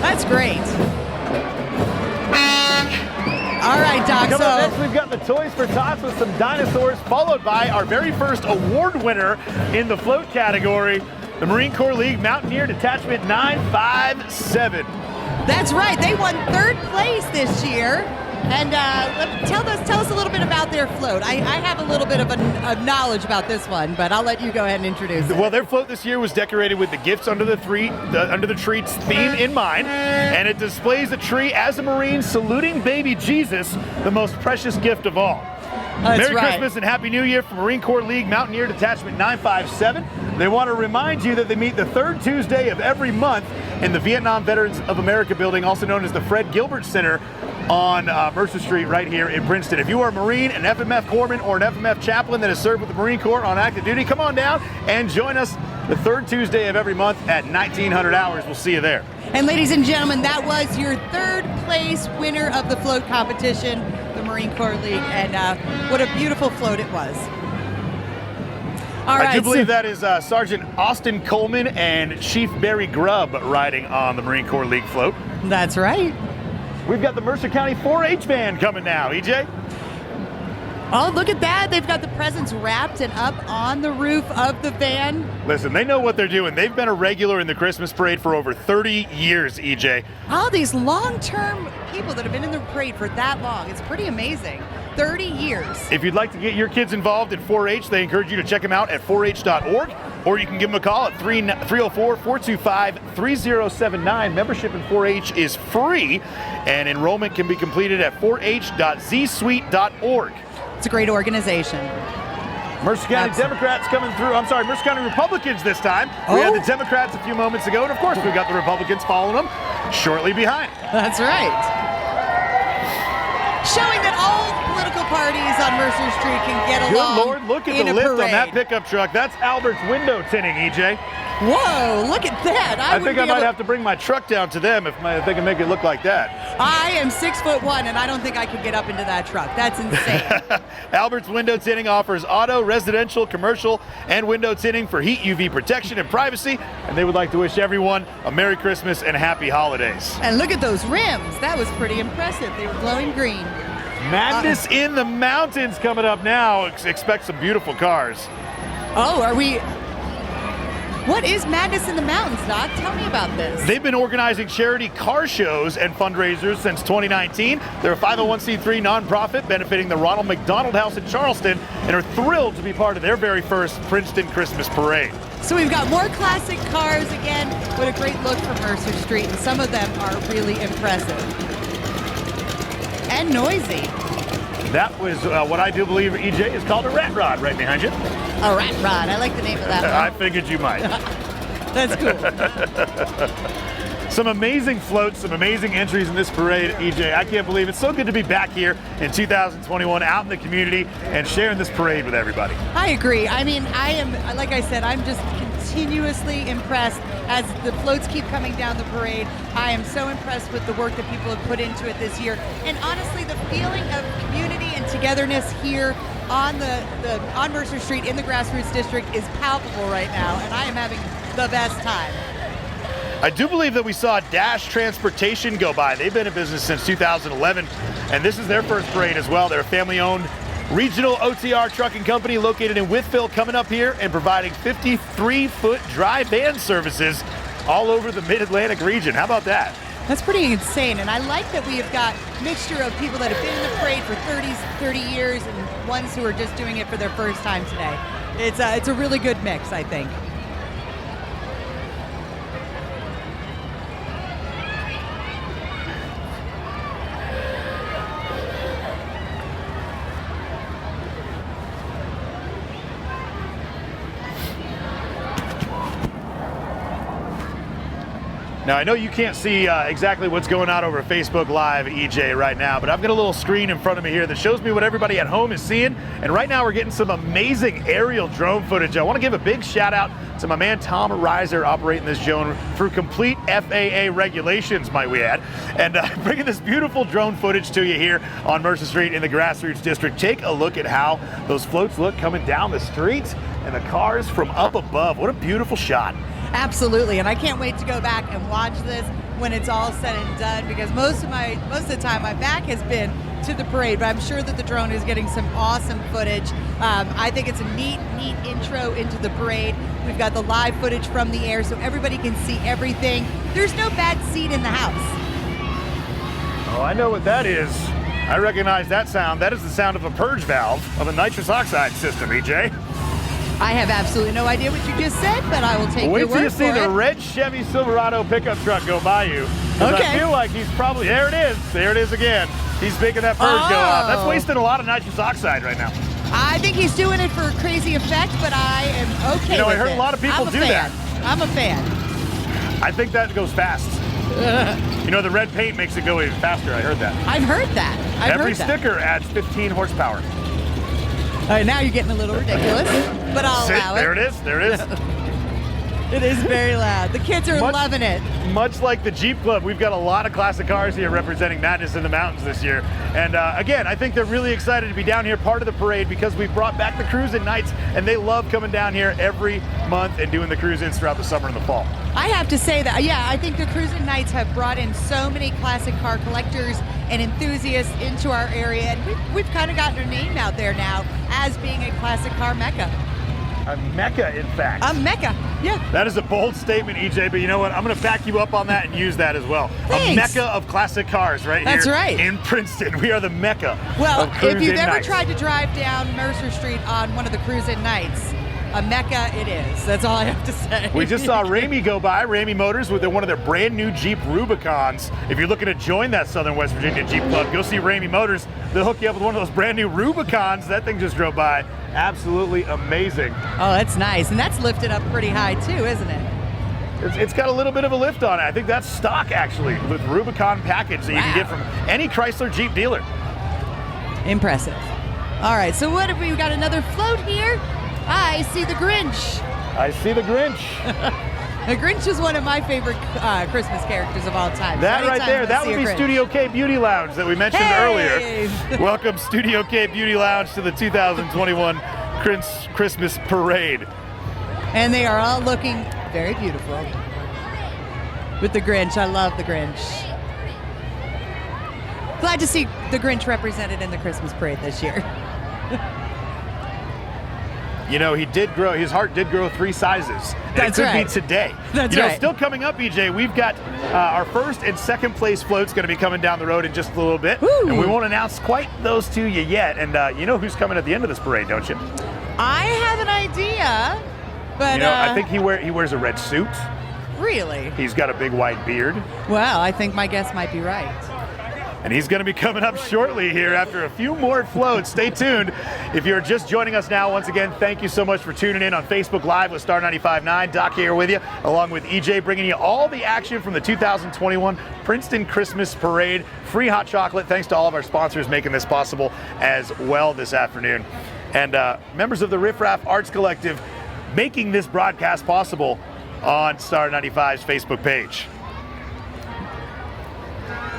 That's great. All right, Doc. Coming up next, we've got the Toys for Tots with some dinosaurs, followed by our very first award winner in the float category, the Marine Corps League Mountaineer Detachment 957. That's right. They won 3rd place this year. And tell us a little bit about their float. I have a little bit of a knowledge about this one, but I'll let you go ahead and introduce it. Well, their float this year was decorated with the Gifts Under the Trees theme in mind, and it displays a tree as a Marine saluting baby Jesus, the most precious gift of all. Merry Christmas and Happy New Year from Marine Corps League Mountaineer Detachment 957. They want to remind you that they meet the 3rd Tuesday of every month in the Vietnam Veterans of America building, also known as the Fred Gilbert Center, on Mercer Street right here in Princeton. If you are a Marine, an FMF corpsman, or an FMF chaplain that has served with the Marine Corps on active duty, come on down and join us the 3rd Tuesday of every month at 1900 hours. We'll see you there. And ladies and gentlemen, that was your 3rd place winner of the float competition, the Marine Corps League, and what a beautiful float it was. All right, I do believe that is Sergeant Austin Coleman and Chief Barry Grubb riding on the Marine Corps League float. That's right. We've got the Mercer County 4-H band coming now, EJ. Oh, look at that. They've got the presents wrapped and up on the roof of the van. Listen, they know what they're doing. They've been a regular in the Christmas parade for over 30 years, EJ. All these long-term people that have been in the parade for that long. It's pretty amazing. 30 years. If you'd like to get your kids involved in 4-H, they encourage you to check them out at 4h.org, or you can give them a call at 304-425-3079. Membership in 4-H is free, and enrollment can be completed at 4h.zsuite.org. It's a great organization. Mercer County Democrats coming through. I'm sorry, Mercer County Republicans this time. We had the Democrats a few moments ago, and of course we've got the Republicans following them shortly behind. That's right. Showing that all political parties on Mercer Street can get along. Good Lord, look at the lift on that pickup truck. That's Albert's window tinting, EJ. Whoa, look at that. I think I might have to bring my truck down to them if they can make it look like that. I am 6'1", and I don't think I could get up into that truck. That's insane. Albert's Window Tinting offers auto, residential, commercial, and window tinting for heat, UV protection, and privacy. And they would like to wish everyone a Merry Christmas and Happy Holidays. And look at those rims. That was pretty impressive. They were glowing green. Madness in the Mountains coming up now. Expect some beautiful cars. Oh, are we... What is Madness in the Mountains, Doc? Tell me about this. They've been organizing charity car shows and fundraisers since 2019. They're a 501c3 nonprofit benefiting the Ronald McDonald House in Charleston and are thrilled to be part of their very first Princeton Christmas Parade. So we've got more classic cars again. What a great look for Mercer Street, and some of them are really impressive. And noisy. That was what I do believe, EJ, is called a rat rod right behind you. A rat rod. I like the name of that one. I figured you might. That's cool. Some amazing floats, some amazing entries in this parade, EJ. I can't believe it's so good to be back here in 2021 out in the community and sharing this parade with everybody. I agree. I mean, I am, like I said, I'm just continuously impressed as the floats keep coming down the parade. I am so impressed with the work that people have put into it this year. And honestly, the feeling of community and togetherness here on on Mercer Street in the Grassroots District is palpable right now, and I am having the best time. I do believe that we saw Dash Transportation go by. They've been in business since 2011, and this is their first parade as well. They're a family-owned regional OTR trucking company located in Wytheville, coming up here and providing 53-foot dry van services all over the Mid-Atlantic region. How about that? That's pretty insane, and I like that we have got a mixture of people that have been in the parade for 30 years and ones who are just doing it for their first time today. It's a really good mix, I think. Now, I know you can't see exactly what's going on over Facebook Live, EJ, right now, but I've got a little screen in front of me here that shows me what everybody at home is seeing. And right now we're getting some amazing aerial drone footage. I want to give a big shout out to my man Tom Reiser operating this drone through complete FAA regulations, might we add, and bringing this beautiful drone footage to you here on Mercer Street in the Grassroots District. Take a look at how those floats look coming down the street and the cars from up above. What a beautiful shot. Absolutely, and I can't wait to go back and watch this when it's all said and done, because most of the time my back has been to the parade, but I'm sure that the drone is getting some awesome footage. I think it's a neat intro into the parade. We've got the live footage from the air so everybody can see everything. There's no bad seat in the house. Oh, I know what that is. I recognize that sound. That is the sound of a purge valve of a nitrous oxide system, EJ. I have absolutely no idea what you just said, but I will take your word for it. Wait till you see the red Chevy Silverado pickup truck go by you. Okay. I feel like he's probably, there it is. There it is again. He's making that purge go off. That's wasting a lot of nitrous oxide right now. I think he's doing it for crazy effect, but I am okay with it. You know, I heard a lot of people do that. I'm a fan. I think that goes fast. You know, the red paint makes it go even faster. I heard that. I've heard that. Every sticker adds 15 horsepower. All right, now you're getting a little ridiculous, but I'll allow it. There it is. There it is. It is very loud. The kids are loving it. Much like the Jeep Club, we've got a lot of classic cars here representing Madness in the Mountains this year. And again, I think they're really excited to be down here, part of the parade, because we've brought back the cruise-in nights, and they love coming down here every month and doing the cruise-ins throughout the summer and the fall. I have to say that, yeah, I think the cruise-in nights have brought in so many classic car collectors and enthusiasts into our area, and we've kind of gotten our name out there now as being a classic car mecca. A mecca, in fact. A mecca, yeah. That is a bold statement, EJ, but you know what? I'm going to back you up on that and use that as well. Thanks. A mecca of classic cars right That's here right. in Princeton. We are the mecca Well, of cruise-in if you've ever nights. tried to drive down Mercer Street on one of the cruise-in nights, a mecca it is. That's all I have to say. We just saw Ramey go by, Ramey Motors, with one of their brand new Jeep Rubicons. If you're looking to join that Southern West Virginia Jeep Club, go see Ramey Motors. They'll hook you up with one of those brand new Rubicons. That thing just drove by. Absolutely amazing. Oh, that's nice. And that's lifted up pretty high too, isn't it? It's got a little bit of a lift on it. I think that's stock, actually, with Rubicon package that you can get from any Chrysler Jeep dealer. Impressive. All right, so what have we got? Another float here? I see the Grinch. I see the Grinch. The Grinch is one of my favorite Christmas characters of all time. That So right anytime there, I that see would a be Grinch. Studio K Beauty Lounge that we mentioned Hey! earlier. Welcome, Studio K Beauty Lounge, to the 2021 Christmas Parade. And they are all looking very beautiful. With the Grinch. I love the Grinch. Glad to see the Grinch represented in the Christmas parade this year. You know, his heart did grow 3 sizes. And That's it could right. be today. That's you know, right. Still coming up, EJ, we've got our first and second place floats going to be coming down the road in just a little bit. Woo. And we won't announce quite those to you yet. And you know who's coming at the end of this parade, don't you? I have an idea, but You know, I think he wears a red suit. really? He's got a big white beard. Well, I think my guess might be right. And he's going to be coming up shortly here after a few more floats. Stay tuned. If you're just joining us now, once again, thank you so much for tuning in on Facebook Live with Star 95.9. Doc here with you, along with EJ, bringing you all the action from the 2021 Princeton Christmas Parade. Free hot chocolate, thanks to all of our sponsors making this possible as well this afternoon. And members of the Riff Raff Arts Collective making this broadcast possible on Star 95's Facebook page.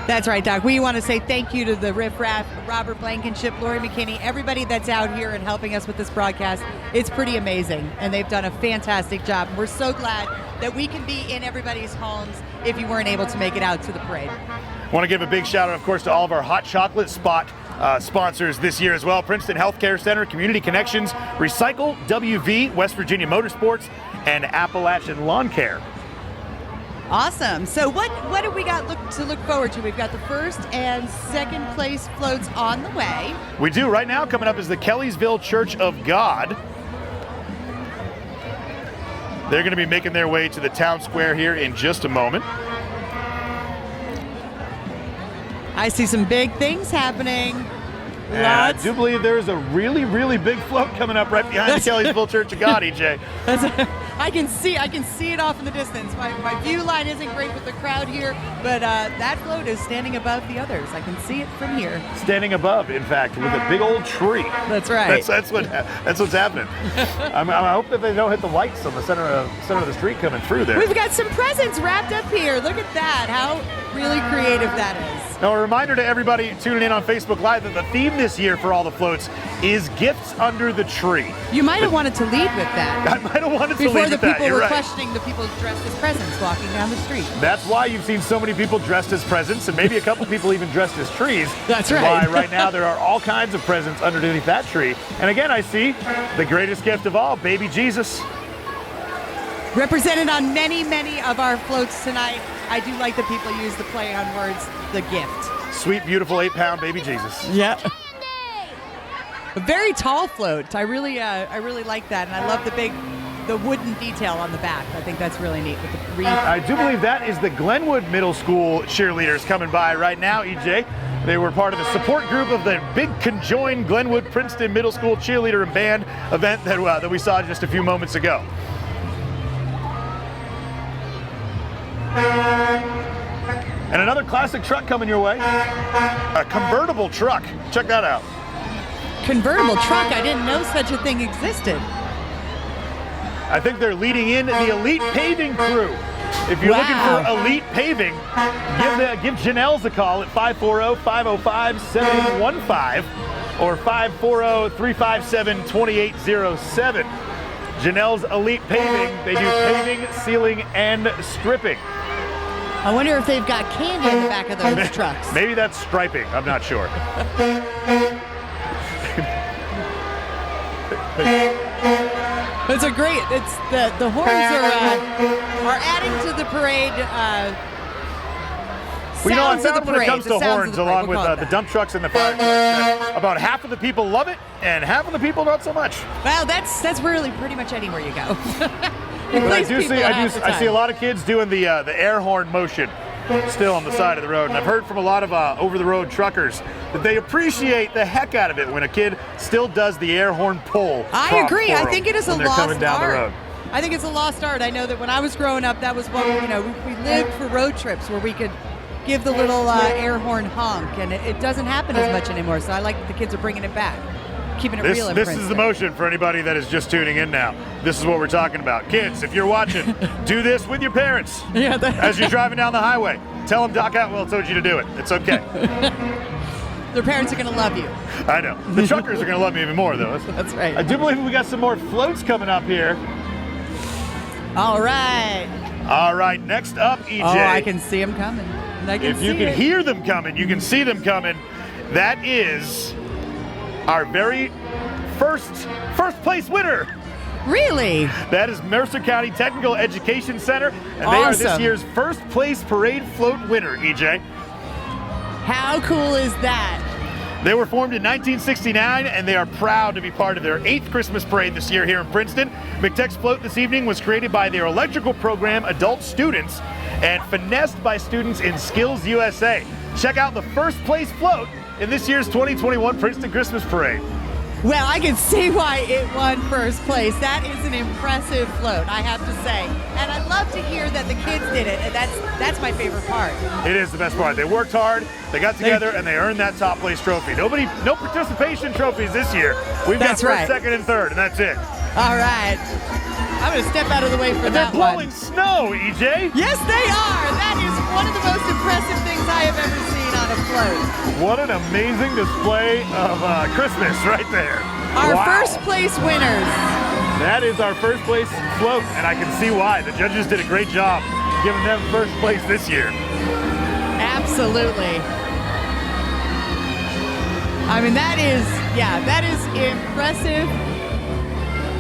That's right, Doc. We want to say thank you to the Riff Raff, Robert Blankenship, Lori McKinney, everybody that's out here and helping us with this broadcast. It's pretty amazing, and they've done a fantastic job. We're so glad that we can be in everybody's homes if you weren't able to make it out to the parade. I want to give a big shout out, of course, to all of our hot chocolate spot sponsors this year as well. Princeton Healthcare Center, Community Connections, Recycle, WV, West Virginia Motorsports, and Appalachian Lawn Care. Awesome. So what do we got to look forward to? We've got the first and second place floats on the way. We do. Right now, coming up is the Kellysville Church of God. They're going to be making their way to the town square here in just a moment. I see some big things happening. And I do believe there's a really, really big float coming up right behind the Kellysville Church of God, EJ. I can see it off in the distance. My view line isn't great with the crowd here, but that float is standing above the others. I can see it from here. Standing above, in fact, with a big old tree. That's right. That's what's happening. I hope that they don't hit the lights on the center of the street coming through there. We've got some presents wrapped up here. Look at that. How really creative that is. Now, a reminder to everybody tuning in on Facebook Live that the theme this year for all the floats is gifts under the tree. You might have wanted to lead with that. I might have wanted to Before lead the with that. people You're were right. questioning the people dressed as presents walking down the street. That's why you've seen so many people dressed as presents, and maybe a couple people even dressed as trees. That's And right. Why right now there are all kinds of presents underneath that tree. And again, I see the greatest gift of all, baby Jesus. Represented on many, many of our floats tonight. I do like that people use the play on words, the gift. Sweet, beautiful 8-pound baby Jesus. Yeah. A very tall float. I really like that, and I love the wooden detail on the back. I think that's really neat with the wreath. I do believe that is the Glenwood Middle School cheerleaders coming by right now, EJ. They were part of the support group of the big conjoined Glenwood Princeton Middle School cheerleader and band event that we saw just a few moments ago. And another classic truck coming your way. A convertible truck. Check that out. Convertible truck. I didn't know such a thing existed. I think they're leading in the elite paving crew. If you're looking for elite paving, give Janelle's a call at 540-505-7815 or 540-357-2807. Janelle's Elite Paving. They do paving, sealing, and stripping. I wonder if they've got candy in the back of those trucks. Maybe that's striping. I'm not sure. It's a great. It's the horns are adding to the parade. Well, you know, I sounds of found the when it parade, comes the to sounds of horns, the parade, along we'll with call it the that. dump trucks and the fire trucks, about half of the people love it, and half of the people not so much. Well, that's really pretty much anywhere you go. But I see a lot of kids doing the air horn motion still on the side of the road, and I've heard from a lot of over-the-road truckers that they appreciate the heck out of it when a kid still does the air horn pull. I agree. I think it is a when they're lost coming down the road. art. I think it's a lost art. I know that when I was growing up, that was what we lived for road trips where we could give the little air horn honk, and it doesn't happen as much anymore. So I like that the kids are bringing it back. keeping it real in This Princeton. is the motion for anybody that is just tuning in now. This is what we're talking about. Kids, if you're watching, do this with your parents. Yeah, as you're driving down the highway. Tell them Doc Atwell told you to do it. It's okay. Their parents are going to love you. I know. The truckers are going to love me even more, though. That's right. I do believe we got some more floats coming up here. All right. All right, next up, EJ. Oh, I can see them coming. If you can hear them coming, you can see them coming. That is our very first place winner. Really? That is Mercer County Technical Education Center, and they are this year's first place parade float winner, EJ. How cool is that? They were formed in 1969, and they are proud to be part of their 8th Christmas parade this year here in Princeton. McTech's float this evening was created by their electrical program adult students and finessed by students in Skills USA. Check out the first place float in this year's 2021 Princeton Christmas Parade. Well, I can see why it won first place. That is an impressive float, I have to say. And I love to hear that the kids did it, and that's my favorite part. It is the best part. They worked hard, they got together, and they earned that top place trophy. No participation trophies this year. We've got first, second, and third, and that's it. All right. I'm going to step out of the way for that one. They're blowing snow, EJ. Yes, they are. That is one of the most impressive things I have ever seen on a float. What an amazing display of Christmas right there. Our first place winners. That is our first place float, and I can see why. The judges did a great job giving them first place this year. Absolutely. I mean, that is impressive.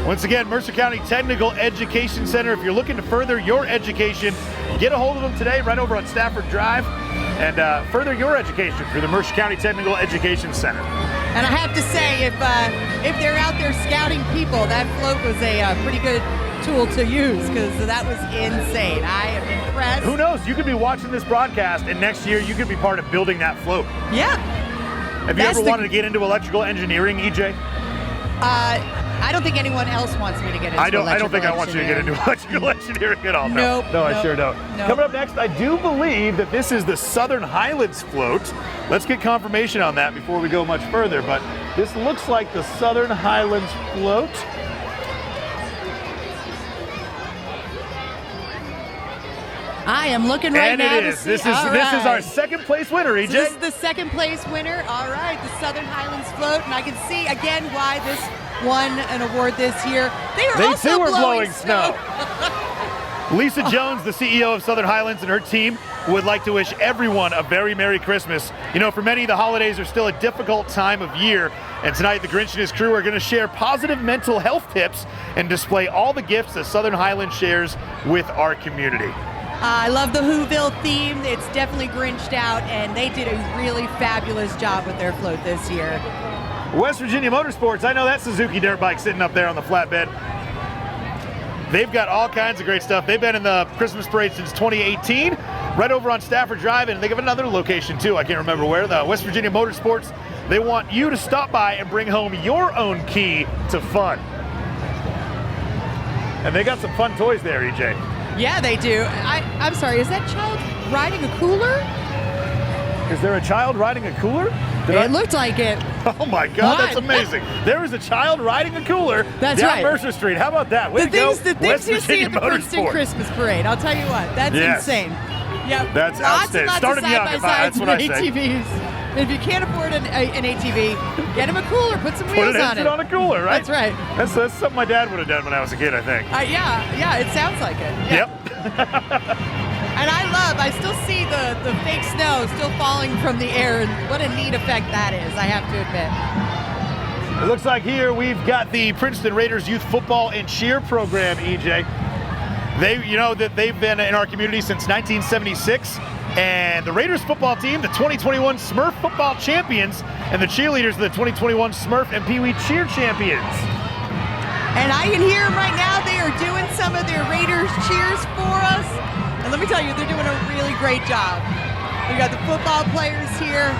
Once again, Mercer County Technical Education Center. If you're looking to further your education, get a hold of them today right over on Stafford Drive and further your education through the Mercer County Technical Education Center. And I have to say, if they're out there scouting people, that float was a pretty good tool to use because that was insane. I am impressed. Who knows? You could be watching this broadcast and next year you could be part of building that float. Yeah. Have you ever wanted to get into electrical engineering, EJ? I don't think anyone else wants me to get into electrical I don't think I want you to get into electrical engineering at all. No, I sure don't. Nope. Coming up next, I do believe that this is the Southern Highlands float. Let's get confirmation on that before we go much further, but this looks like the Southern Highlands float. I am looking right now to see. This is our second place winner, EJ. So this is the second place winner. All right, the Southern Highlands float, and I can see again why this won an award this year. They also too were blowing snow. Lisa Jones, the CEO of Southern Highlands, and her team would like to wish everyone a very Merry Christmas. You know, for many, the holidays are still a difficult time of year, and tonight the Grinch and his crew are going to share positive mental health tips and display all the gifts that Southern Highlands shares with our community. I love the Whoville theme. It's definitely Grinched out, and they did a really fabulous job with their float this year. West Virginia Motorsports, I know that Suzuki dirt bike sitting up there on the flatbed. They've got all kinds of great stuff. They've been in the Christmas parade since 2018, right over on Stafford Drive, and they have another location too. I can't remember where. The West Virginia Motorsports, they want you to stop by and bring home your own key to fun. And they got some fun toys there, EJ. Yeah, they do. I'm sorry, is that child riding a cooler? Is there a child riding a cooler? It looked like it. Oh my God, that's amazing. There is a child riding a cooler down Mercer Street. How about that? The things you see at the Princeton Christmas Parade, I'll tell you what, that's insane. Yeah, that's lots and outstanding. lots Started of young, side-by-sides that's what and I say. ATVs. If you can't afford an ATV, get him a cooler, put some wheels on it. Put an engine on a cooler, right? That's right. That's something my dad would have done when I was a kid, I think. Yeah, it sounds like it. Yeah. Yep. And I still see the fake snow still falling from the air, and what a neat effect that is, I have to admit. It looks like here we've got the Princeton Raiders Youth Football and Cheer program, EJ. They've been in our community since 1976. And the Raiders football team, the 2021 Smurf football champions, and the cheerleaders of the 2021 Smurf and Pee Wee cheer champions. And I can hear them right now. They are doing some of their Raiders cheers for us. And let me tell you, they're doing a really great job. We got the football players here.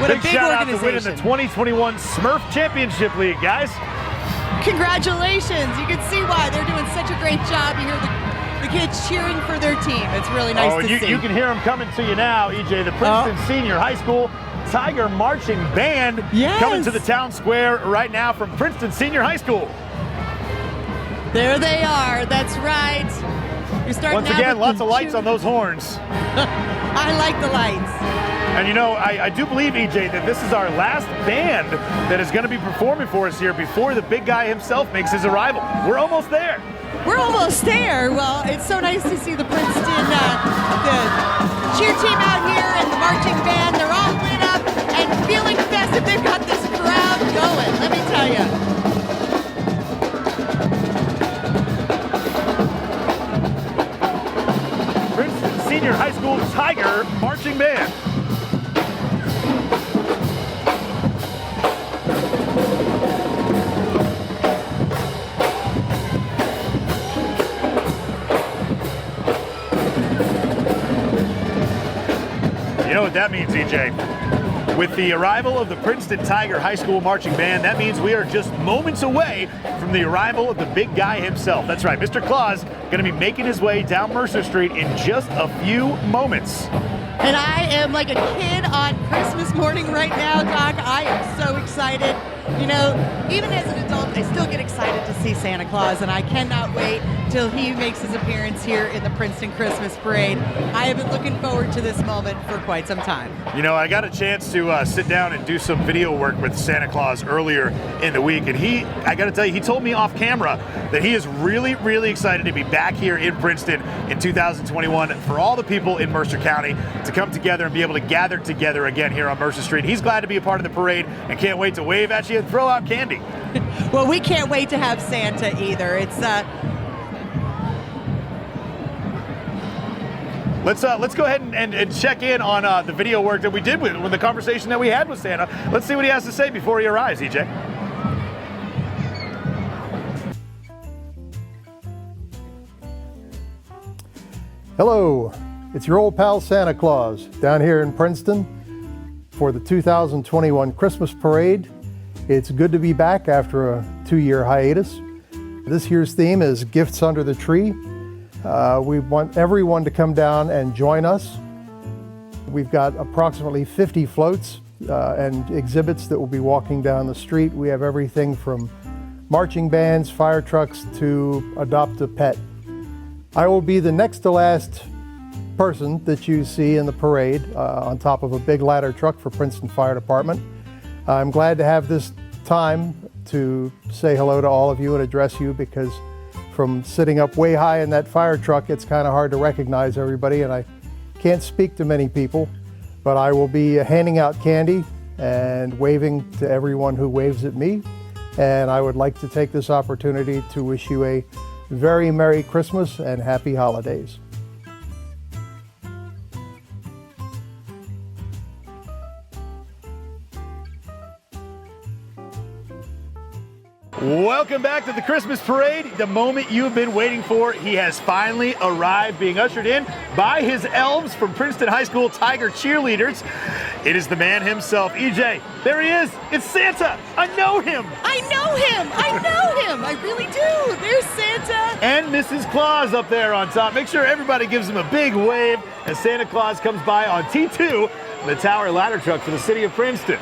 What a big shout organization. out to winning the 2021 Smurf Championship League, guys. Congratulations. You can see why they're doing such a great job. You hear the kids cheering for their team. It's really nice to see. You can hear them coming to you now, EJ. The Princeton Senior High School Tiger Marching Band coming to the town square right now from Princeton Senior High School. There they are. That's right. You're starting Once again, lots of lights on those horns. I like the lights. And you know, I do believe, EJ, that this is our last band that is going to be performing for us here before the big guy himself makes his arrival. We're almost there. We're almost there. Well, it's so nice to see the Princeton, the cheer team out here and the marching band. They're all lit up and feeling festive. They've got this crowd going, let me tell you. Princeton Senior High School Tiger Marching Band. You know what that means, EJ? With the arrival of the Princeton Tiger High School Marching Band, that means we are just moments away from the arrival of the big guy himself. That's right, Mr. Claus going to be making his way down Mercer Street in just a few moments. And I am like a kid on Christmas morning right now, Doc. I am so excited. You know, even as an adult, I still get excited to see Santa Claus, and I cannot wait till he makes his appearance here in the Princeton Christmas Parade. I have been looking forward to this moment for quite some time. You know, I got a chance to sit down and do some video work with Santa Claus earlier in the week, and I got to tell you, he told me off camera that he is really, really excited to be back here in Princeton in 2021 for all the people in Mercer County to come together and be able to gather together again here on Mercer Street. He's glad to be a part of the parade and can't wait to wave at you and throw out candy. Well, we can't wait to have Santa either. It's Let's go ahead and check in on the video work that we did with the conversation that we had with Santa. Let's see what he has to say before he arrives, EJ. Hello, it's your old pal Santa Claus down here in Princeton for the 2021 Christmas Parade. It's good to be back after a 2-year hiatus. This year's theme is Gifts Under the Tree. We want everyone to come down and join us. We've got approximately 50 floats and exhibits that will be walking down the street. We have everything from marching bands, fire trucks, to adopt a pet. I will be the next to last person that you see in the parade on top of a big ladder truck for Princeton Fire Department. I'm glad to have this time to say hello to all of you and address you, because from sitting up way high in that fire truck, it's kind of hard to recognize everybody, and I can't speak to many people, but I will be handing out candy and waving to everyone who waves at me. And I would like to take this opportunity to wish you a very Merry Christmas and Happy Holidays. Welcome back to the Christmas Parade, the moment you've been waiting for. He has finally arrived, being ushered in by his elves from Princeton High School Tiger cheerleaders. It is the man himself, EJ. There he is. It's Santa. I know him. I know him. I know him. I really do. There's Santa. And Mrs. Claus up there on top. Make sure everybody gives him a big wave as Santa Claus comes by on T2, the tower ladder truck for the city of Princeton.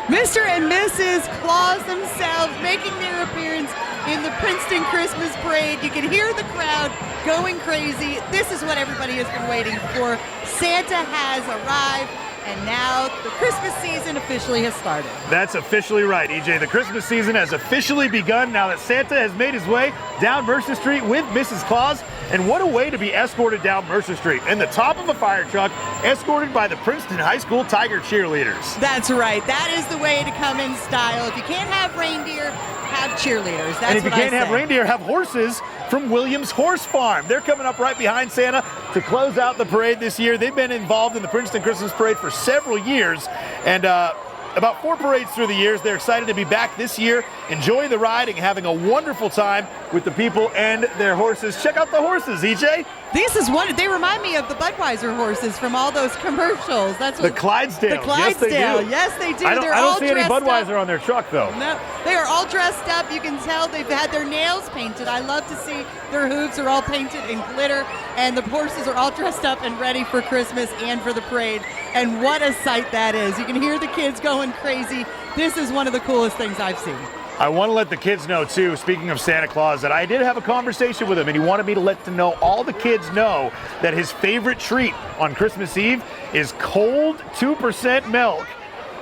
Mr. and Mrs. Claus themselves making their appearance in the Princeton Christmas Parade. You can hear the crowd going crazy. This is what everybody has been waiting for. Santa has arrived, and now the Christmas season officially has started. That's officially right, EJ. The Christmas season has officially begun now that Santa has made his way down Mercer Street with Mrs. Claus. And what a way to be escorted down Mercer Street in the top of a fire truck, escorted by the Princeton High School Tiger cheerleaders. That's right. That is the way to come in style. If you can't have reindeer, have cheerleaders. That's and if you what can't I have say. reindeer, have horses from Williams Horse Farm. They're coming up right behind Santa to close out the parade this year. They've been involved in the Princeton Christmas Parade for several years, and about 4 parades through the years. They're excited to be back this year, enjoying the ride and having a wonderful time with the people and their horses. Check out the horses, EJ. This is one. They remind me of the Budweiser horses from all those commercials. That's what the Clydesdale. The Clydesdale. Yes, they do. I They're don't all see any dressed Budweiser up. on their truck, though. No, they are all dressed up. You can tell they've had their nails painted. I love to see their hooves are all painted in glitter, and the horses are all dressed up and ready for Christmas and for the parade. And what a sight that is. You can hear the kids going crazy. This is one of the coolest things I've seen. I want to let the kids know, too, speaking of Santa Claus, that I did have a conversation with him, and he wanted me to let them know, all the kids know, that his favorite treat on Christmas Eve is cold 2% milk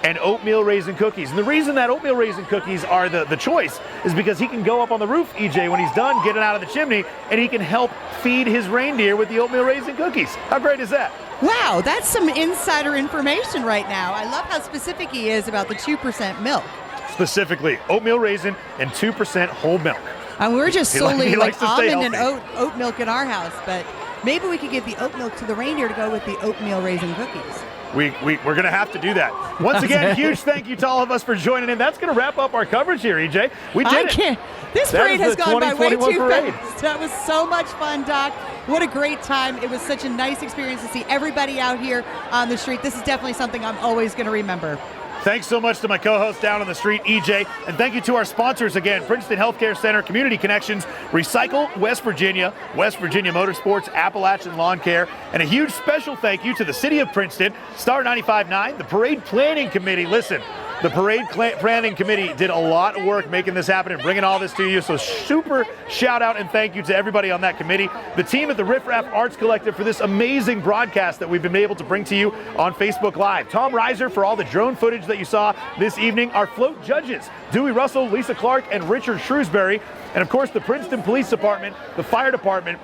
and oatmeal raisin cookies. And the reason that oatmeal raisin cookies are the choice is because he can go up on the roof, EJ, when he's done getting out of the chimney, and he can help feed his reindeer with the oatmeal raisin cookies. How great is that? Wow, that's some insider information right now. I love how specific he is about the 2% milk. Specifically, oatmeal raisin and 2% whole milk. And we're just solely like almond and healthy. oat milk in our house, but maybe we could give the oat milk to the reindeer to go with the oatmeal raisin cookies. We're going to have to do that. Once again, huge thank you to all of us for joining in. That's going to wrap up our coverage here, EJ. We did it. This parade has gone by way too parade. fast. That was so much fun, Doc. What a great time. It was such a nice experience to see everybody out here on the street. This is definitely something I'm always going to remember. Thanks so much to my co-host down on the street, EJ. And thank you to our sponsors again, Princeton Healthcare Center, Community Connections, Recycle West Virginia Motorsports, Appalachian Lawn Care, and a huge special thank you to the City of Princeton, Star 95.9, the Parade Planning Committee. Listen, the Parade Planning Committee did a lot of work making this happen and bringing all this to you. So super shout out and thank you to everybody on that committee. The team at the Riff Raff Arts Collective for this amazing broadcast that we've been able to bring to you on Facebook Live. Tom Reiser for all the drone footage that you saw this evening. Our float judges, Dewey Russell, Lisa Clark, and Richard Shrewsbury. And of course, the Princeton Police Department, the Fire Department,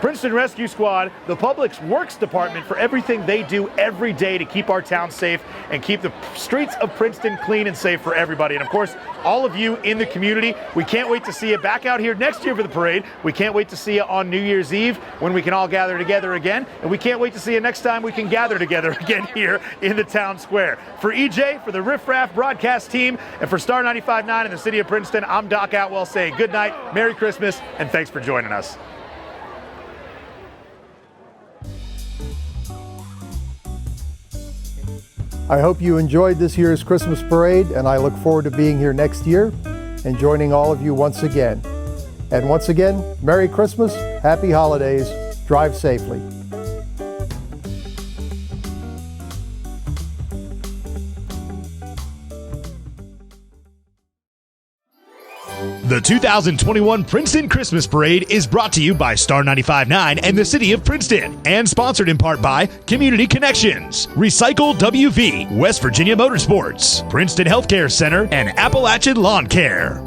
Princeton Rescue Squad, the Public Works Department for everything they do every day to keep our town safe and keep the streets of Princeton clean and safe for everybody. And of course, all of you in the community, we can't wait to see you back out here next year for the parade. We can't wait to see you on New Year's Eve when we can all gather together again. And we can't wait to see you next time we can gather together again here in the town square. For EJ, for the Riff Raff broadcast team, and for Star 95.9 in the city of Princeton, I'm Doc Atwell saying good night, Merry Christmas, and thanks for joining us. I hope you enjoyed this year's Christmas parade, and I look forward to being here next year and joining all of you once again. And once again, Merry Christmas, Happy Holidays, drive safely. The 2021 Princeton Christmas Parade is brought to you by Star 95.9 and the City of Princeton, and sponsored in part by Community Connections, Recycle WV, West Virginia Motorsports, Princeton Healthcare Center, and Appalachian Lawn Care.